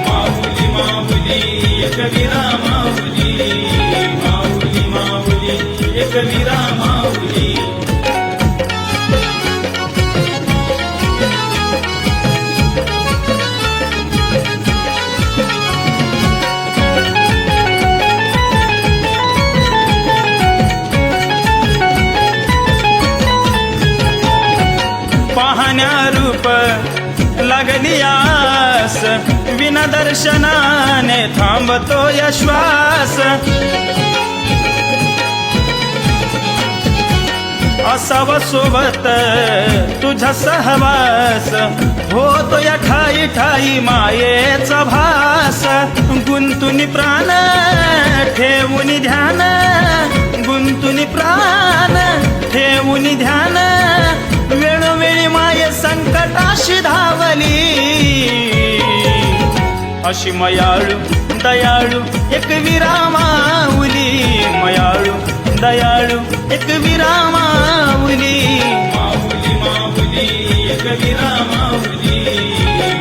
माऊली माऊली एक विरामाऊली, माऊली माऊली एक विरामाऊली. रूप लागली आस, विना दर्शनाने थांबतो श्वास. असावा सोबत तुझा सहवास, होतो या ठाई ठाई मायेचा भास. गुंतुनी प्राण ठेवून ध्यान, गुंतुनी प्राण ठेवून ध्यान, वेळोवेळी माये संकटाशी धावली. अशी मयाळू दयाळू एक विरामाऊली, मयाळू दयाळू एक विरामाऊली. माऊली माऊली एक विरामाऊली,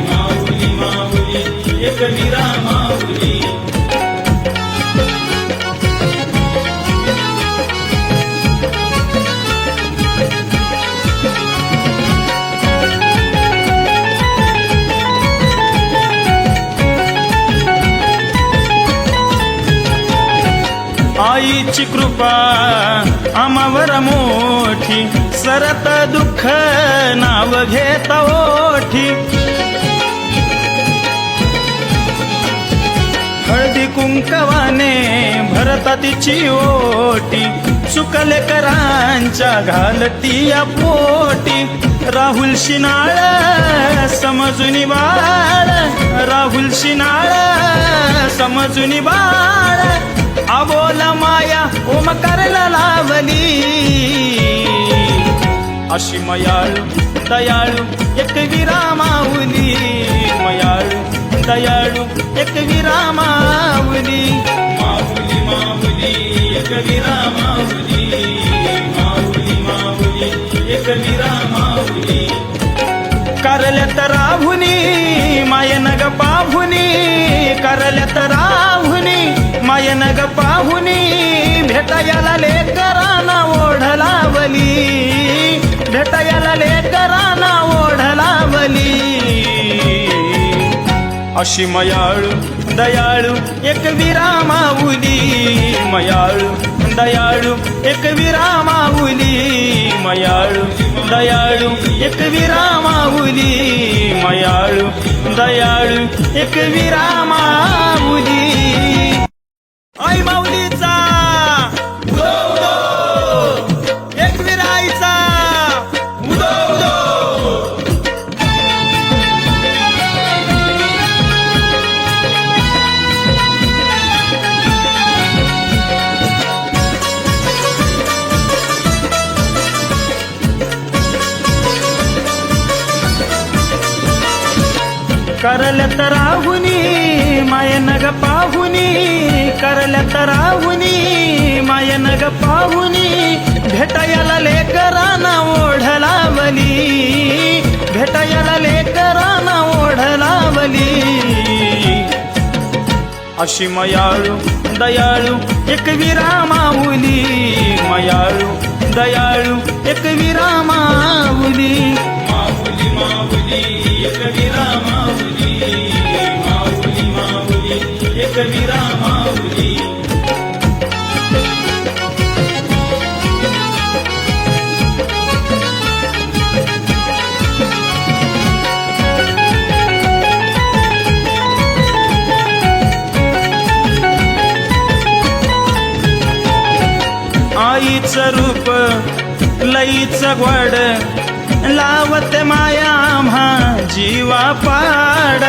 माऊली माऊली एक विरामाऊली. आईची कृपा आम्हावर मोठी, सरत दुःख नाव घेत ओठी. हळदी कुंकवाने भरता तिची ओटी, चुकले करांच्या घालती या पोटी. राहुल शिनाळ समजून बाळ, राहुल शिनाळ समजून बाळ. अबोला माया ओमकारला लावली. अशी मयाळू दयाळू एक विरामाऊली, मयाळू दयाळू एक विरामाऊली. माऊली माऊली एक विरामाऊली, माऊली माऊली एक विरामाऊली. करल्यात राहुनी मायनग पाहुनी, करल्यात राहुनी मायनग पाहुनी. भेटायला लेकरांना ओढ लावली, भेटायला लेकरांना ओढ लावली. अशी मयाळू दयाळू एक विरामाऊली, मयाळू दयाळू एक विरामाऊली. मयाळू दयाळू एक विरामाऊली, मयाळू दयाळू एक विरामाऊली. आई माऊलीचा उदो उदो, एक विराईचा उदो उदो. करल्यात राहुनी मायनग पाहुनी, करल्यात राहुनी मायनग पाहुनी. भेटायला लेकरांना ओढ लावली, भेटायला लेकरांना ओढ लावली. अशी मयाळू दयाळू एक विरामाऊली, मयाळू दयाळू एक विरामाऊली. माऊली माऊली एक विरामाऊली, माऊली माऊली एक विरामाऊली. आईचं रूप लईचं गोड, लावते माया आम्हा जीवा पाड.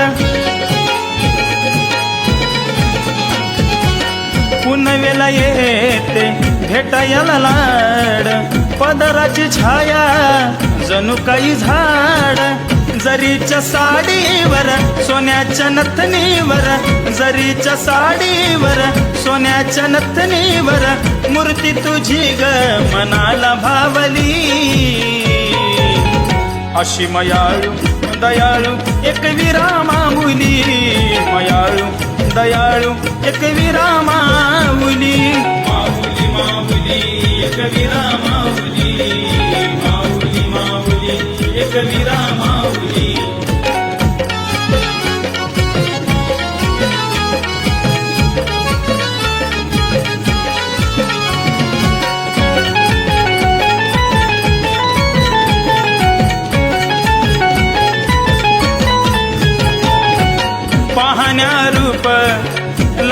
पुनवेला येते भेटायला लाड, पदराची छाया जणू काही झाड. जरीच्या साडीवर सोन्याच्या नथनीवर, जरीच्या साडीवर सोन्याच्या नथनीवर. मूर्ती तुझी ग मनाला भावली. अशी मयाळू दयाळू एक विरामाऊली, मयाळू दयाळू एक विरामाऊली. माऊली माऊली एक विरामाऊली, माऊली माऊली एक विरामाऊली.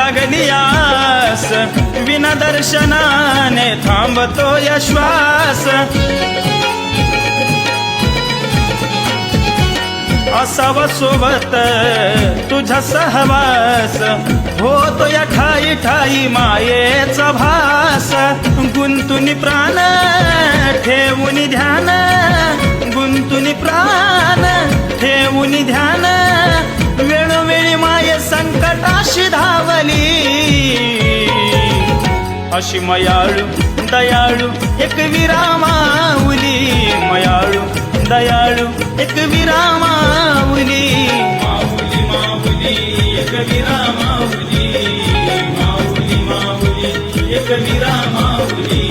लागली आस विना दर्शनाने थांबतो या श्वास असावा सोबत तुझा सहवास होतो या ठाई ठाई मायेचा भास गुंतुनी प्राण ठेवून ध्यान गुंतुनी प्राण ठेवून ध्यान वेळोवेळी माये संकटाशी धावली अशी मयाळू दयाळू एक विरामाऊली मयाळू दयाळू एक विरामाऊली माऊली माऊली एक विरामाऊली माऊली माऊली एक विरामाऊली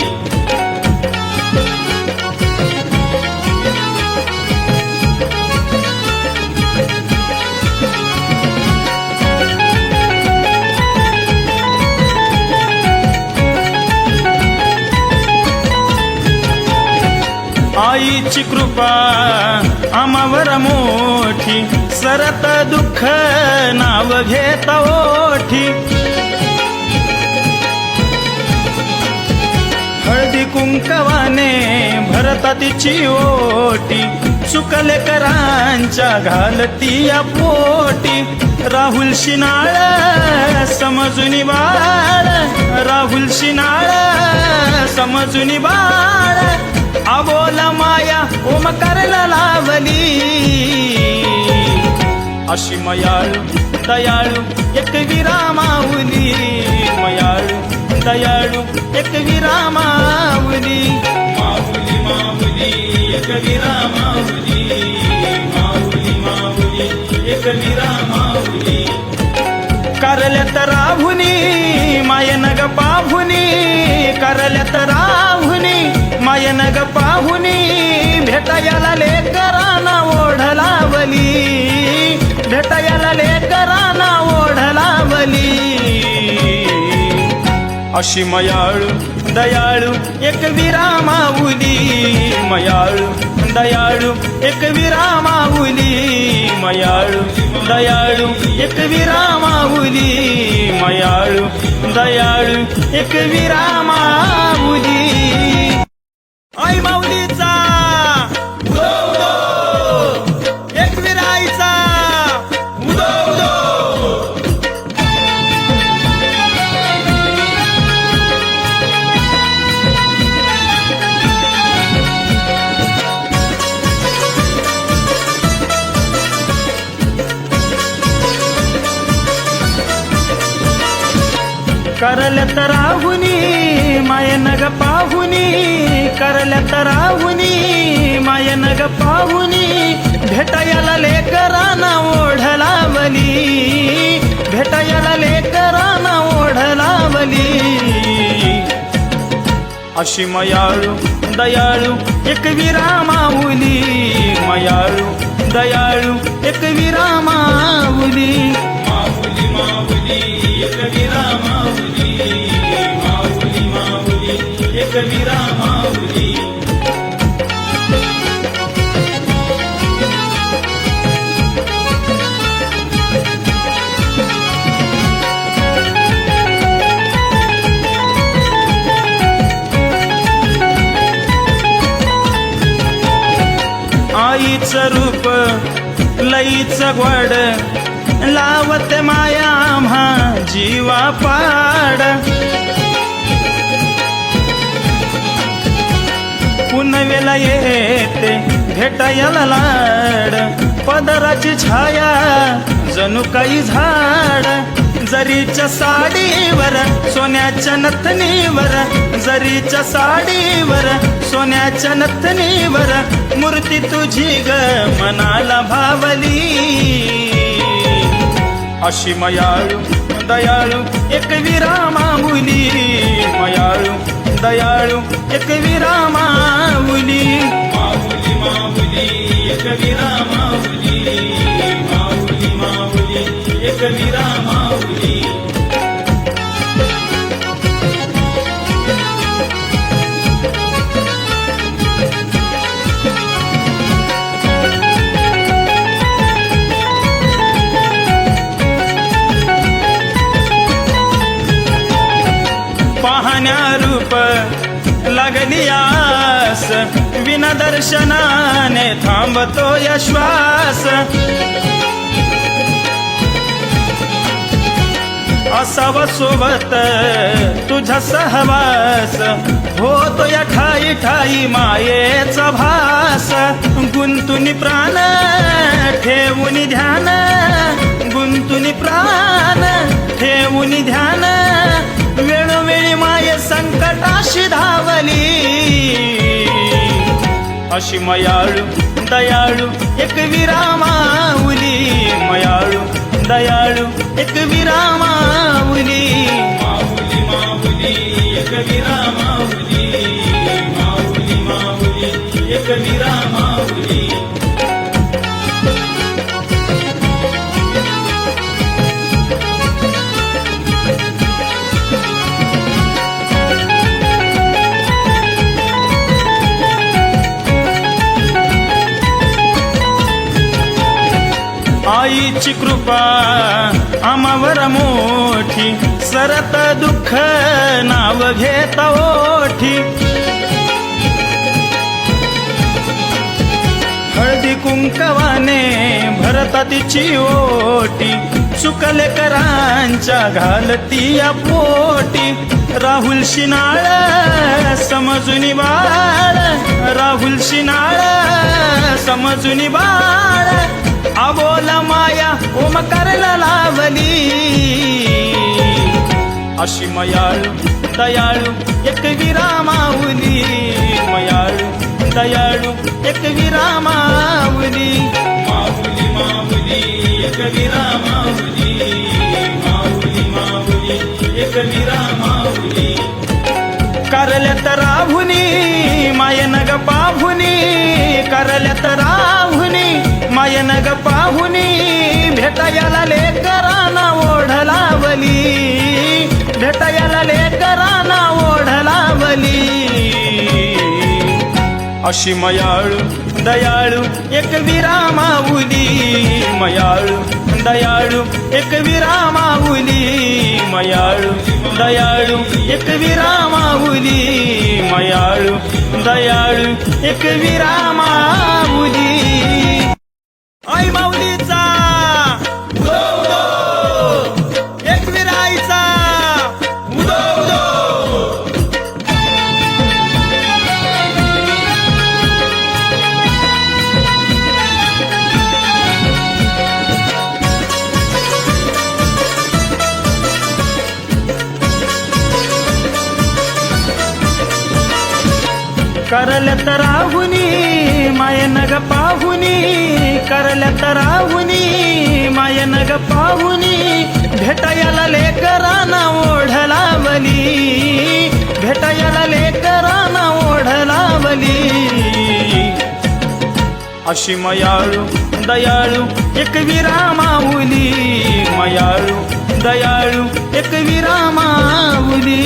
आईची कृपा आम्हावर मोठी सरत दुःख नाव घेत ओठी हळदी कुंकवाने भरता तिची ओटी चुकले करांच्या घालती या पोटी राहुल शिनाळ समजून बाळ राहुल शिनाळ समजून बाळ अबोला माया ओमकारला लावली अशी मयाळू दयाळू एक विरामाऊली मयाळू दयाळू एक विरामाऊली माऊली माऊली एक विरामाऊली माऊली माऊली एक विरामाऊली करल्यात राहुनी मायनग पाहुनी करल्यात राहुनी मायनग पाहुनी भेटायला लेकरांना ओढ लावली भेटायला लेकरांना ओढ लावली अशी मयाळू दयाळू एक विरामाऊली मयाळू दयाळू एक विरामाऊली मयाळू दयाळू एक विरामाऊली मयाळू दयाळू एक विरामाऊली आई माऊलीचा उदो उदो एक विराईचा उदो उदो करल्यात राहुनी मायनग पाहुनी करल्यात राहुनी मायनग पाहुनी भेटायला लेकरांना ओढ लावली भेटायला लेकरांना ओढ लावली अशी मयाळू दयाळू एक विरामाऊली मयाळू दयाळू एक विरामाऊली माऊली माऊली एक विरामाऊली माऊली माऊली एक विरामाऊली आईचं रूप लईचं गोड लावत माया आम्हा जीवा पाड पुनवेला येते भेटायला लाड पदराची छाया जणू काही झाड जरीच्या साडीवर सोन्याच्या नथनीवर जरीच्या साडीवर सोन्याच्या नथनीवर मूर्ती तुझी ग मनाला भावली अशी मयाळू दयाळू एक विरामाऊली मयाळू दयाळू एक विरामाऊली माऊली माऊली एक विरामाऊली माऊली माऊली एक विरामाऊली पाहुण्या रूप लागली आस, विना दर्शनाने थांबतो श्वास. असावा सोबत तुझा सहवास, होतो या ठाई ठाई मायेचा भास. गुंतुनी प्राण ठेवून ध्यान, गुंतुनी प्राण ठेवून ध्यान, वेळोवेळी माये संकटाशी धावली. अशी मयाळू दयाळू एक विरामाऊली, मयाळू दयाळू एक विरामाऊली. माऊली माऊली एक विरामाऊली, माऊली माऊली एक विरामाऊली. आईची कृपा आम्हावर मोठी, सरत दुःख नाव घेत ओठी. हळदी कुंकवाने भरता तिची ओटी, चुकले करांच्या घालती या पोटी. राहुल शिनाळ समजून बाळ, राहुल शिनाळ समजून बाळ. अबोला माया ओमकारला लावली. अशी मयाळू दयाळू एक विरामाऊली, मयाळू दयाळू एक विरामाऊली. माऊली माऊली एक विरामाऊली, माऊली माऊली एक विरामाऊली. करल्यात राहुनी मायन ग पाहुनी, करल्यात राहुनी मायन ग पाहुनी. भेटायला लेकरांना ओढ लावली, भेटायला लेकरांना ओढ लावली. अशी मयाळू दयाळू एक विरामाऊली, मयाळू दयाळू एक विरामाऊली. मयाळू दयाळू एक विरामाऊली, मयाळू दयाळू एक विरामाऊली. आई माऊलीचा उदो उदो, एक विराईचा उदो उदो. करल्यात राहुनी मायन ग पाहुनी, करल्यात राहुनी मायन ग पाहुनी. भेटायला लेकरांना ओढ लावली, भेटायला लेकरांना ओढ लावली. अशी मयाळू दयाळू एक विरामाऊली, मयाळू दयाळू एक विरामाऊली.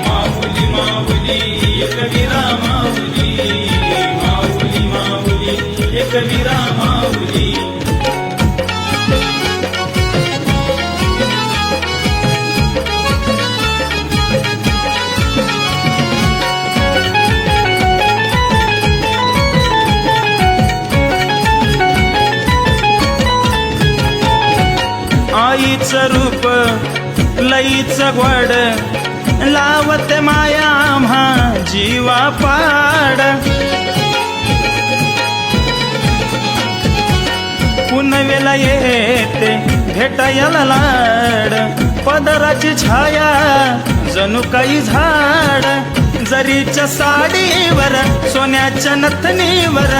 माऊली माऊली एक विरामाऊली, माऊली माऊली एक विरामाऊली. आईचं रूप लईचं गोड, लावते माया आम्हा जीवा पाड. पुनवेला येते भेटायला लाड, पदराची छाया जणू काही झाड. जरीच्या साडीवर सोन्याच्या नथनीवर,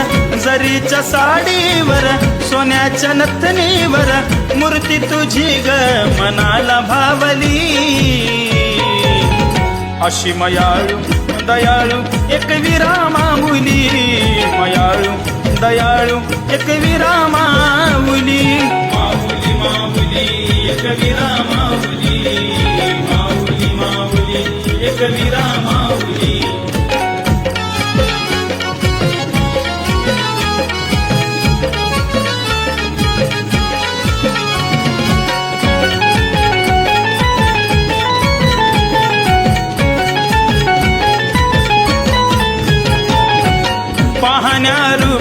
जरीच्या साडीवर सोन्याच्या नथनीवर. मूर्ती तुझी ग मनाला भावली. अशी मयाळू दयाळू एक विरामाऊली, मयाळू दयाळू एक विरामाऊली. माऊली माऊली एक विरामाऊली, माऊली माऊली एक विरामाऊली.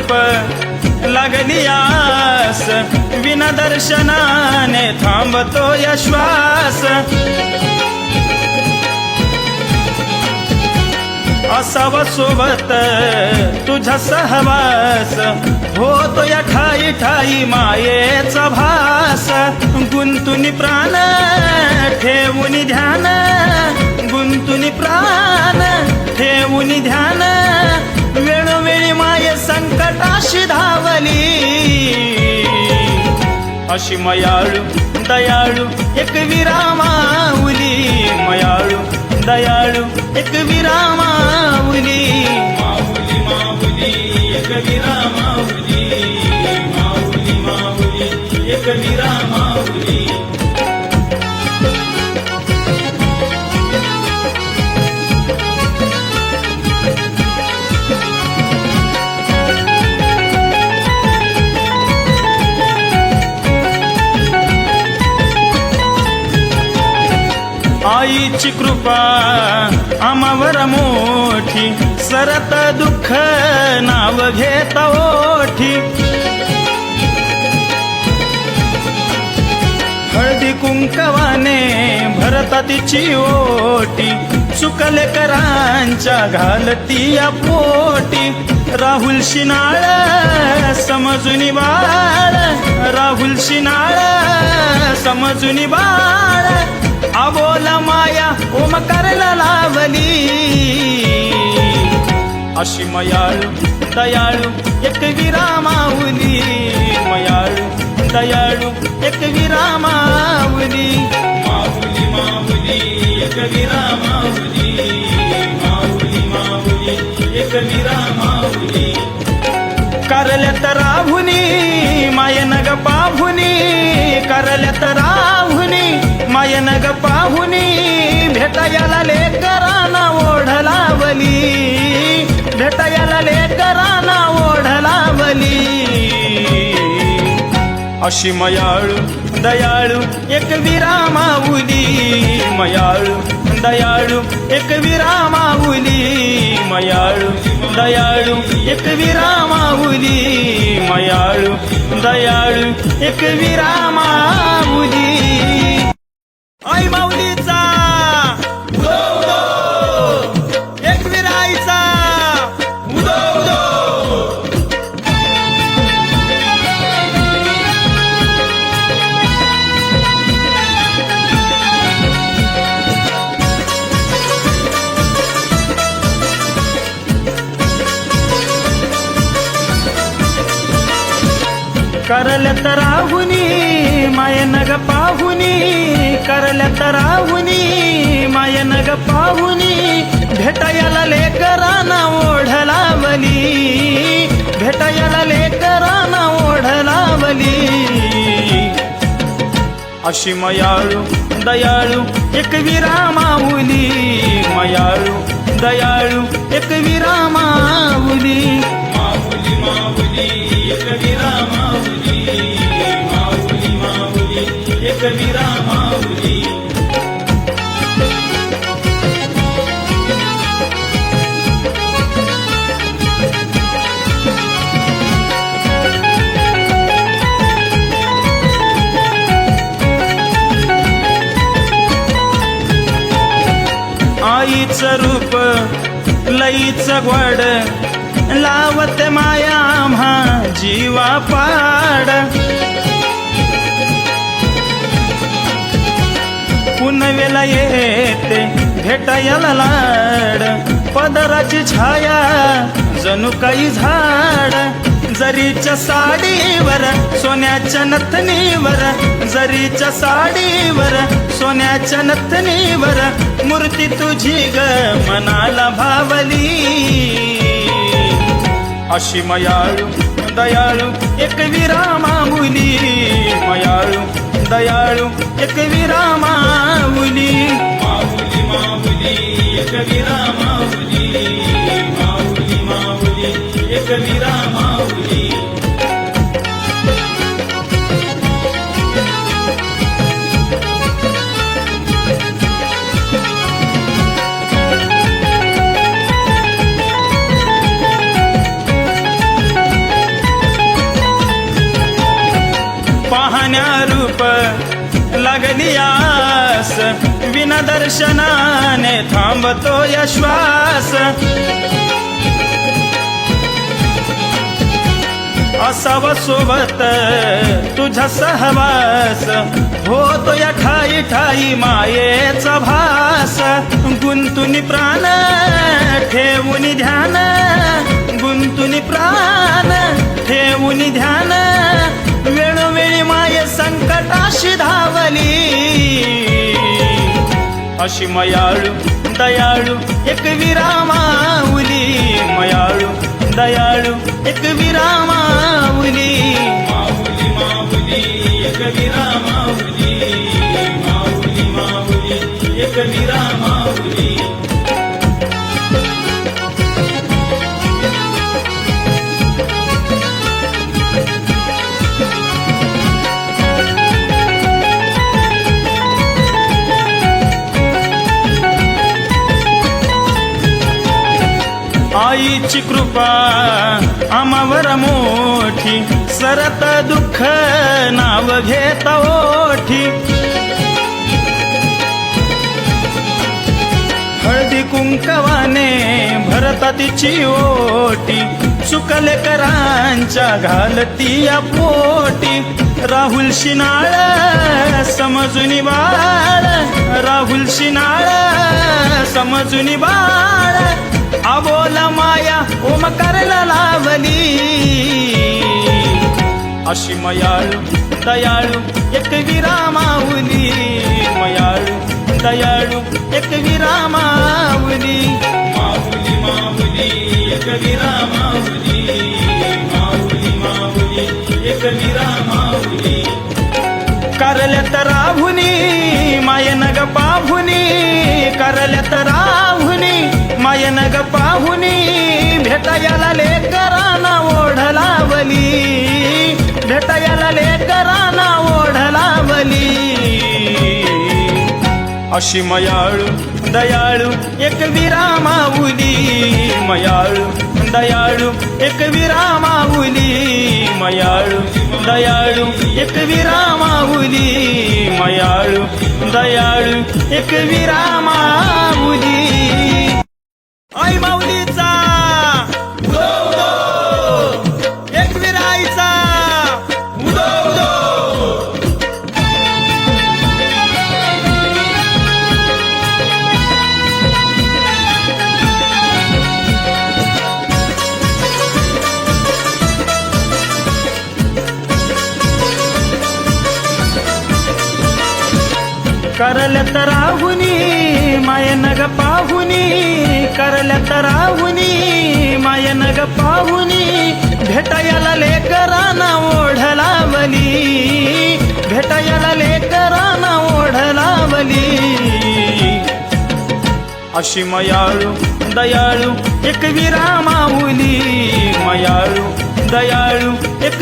रूप लागली आस, विना दर्शनाने थांबतो या श्वास. असावा सोबत तुझा सहवास, होतो या ठाई ठाई मायेचा भास. गुंतुनी प्राण ठेवून ध्यान, गुंतुनी प्राण ठेवून ध्यान, वेळोवेळी माये संकटाशी धावली. अशी मयाळू दयाळू एक विरामाऊली, मयाळू दयाळू एक विरामाऊली. माऊली माऊली एक विरामाऊली, माऊली माऊली एक विरामाऊली. आईची कृपा आम्हावर मोठी, सरत दुःख नाव घेत ओठी. हळदी कुंकवाने भरता तिची ओटी, चुकले करांच्या घालती या पोटी. राहुल शिनाळ समजून बाळ, राहुल शिनाळ समजून बाळ. अबोला माया ओमकारला लावली. अशी मयाळू दयाळू एक विरामाऊली, मयाळू दयाळू एक विरामाऊली. माऊली माऊली एक विरामाऊली, माऊली माऊली एक विरामाऊली. करल्यात राहुनी मायनग पाहुनी, करल्यात राहुनी मायनग पाहुनी. भेटायला लेकरांना ओढ लावली, भेटायला लेकरांना ओढ लावली. अशी मयाळू दयाळू एक विरामाऊली, मयाळू दयाळू एक विरामाऊली. मयाळू दयाळू एक विरामाऊली, मयाळू दयाळू एक विरामाऊली. आई माऊलीचा उदो उदो, एक विराईचा उदो उदो. करल्यात राहुनी मायनग पाहुनी, करल्यात राहुनी मायनग पाहुनी. भेटायला लेकरांना ओढ लावली, भेटायला लेकरांना ओढ लावली. अशी मयाळू दयाळू एक विरामाऊली, मयाळू दयाळू एक विरामाऊली. माऊली माऊली एक विरामाऊली, माऊली माऊली एक विरामाऊली. आईचं रूप लईचं गोड, लावत माया आम्हा जीवा पाड. पुनवेला येते भेटायला लाड, पदराची छाया जणू काही झाड. जरीच्या साडीवर सोन्याच्या नथनीवर, जरीच्या साडीवर सोन्याच्या नथनीवर. मूर्ती तुझी ग मनाला भावली. अशी मयाळू दयाळू एक विरामाऊली, मयाळू दयाळू एक विरामाऊली. माऊली माऊली एक विरामाऊली, माऊली माऊली एक विरामाऊली. लागली आस विना दर्शनाने थांबतो या श्वास असावा सोबत तुझा सहवास होतो या ठाई ठाई मायेचा भास गुंतुनी प्राण ठेवून ध्यान गुंतुनी प्राण ठेवून ध्यान वेळोवेळी माये संकटाशी धावली अशी मयाळू दयाळू एक विरामाऊली मयाळू दयाळू एक विरामाऊली माऊली माऊली एक विरामाऊली माऊली माऊली एक विरामाऊली आईची कृपा आम्हावर मोठी सरत दुःख नाव घेत ओठी हळदी कुंकवाने भरता तिची ओटी चुकले करांच्या घालती या पोटी राहुल शिनाळ समजून बाळ राहुल शिनाळ समजून बाळ अबोला माया ओमकारला लावली अशी मयाळू दयाळू एक विरामाऊली मयाळू दयाळू एक विरामाऊली माऊली माऊली एक विरामाऊली माऊली माऊली एक विरामाऊली करल्यात राहुनी मायनग पाहुनी करल्यात राहुनी मायनग पाहुनी भेटायला लेकरांना ओढ लावली भेटायला लेकरांना ओढ लावली अशी मयाळू दयाळू एक विरामाऊली मयाळू दयाळू एक विरामाऊली मयाळू दयाळू एक विरामाऊली मयाळू दयाळू एक विरामाऊली आई माऊलीचा उदो उदो एक विराईचा उदो उदो करल्यात राहुनी मायनग पाहुनी करल्यात राहुनी मायनग पाहुनी भेटायला लेकरांना ओढ लावली भेटायला लेकरांना ओढ लावली अशी मयाळू दयाळू एक विरामाऊली मयाळू दयाळू एक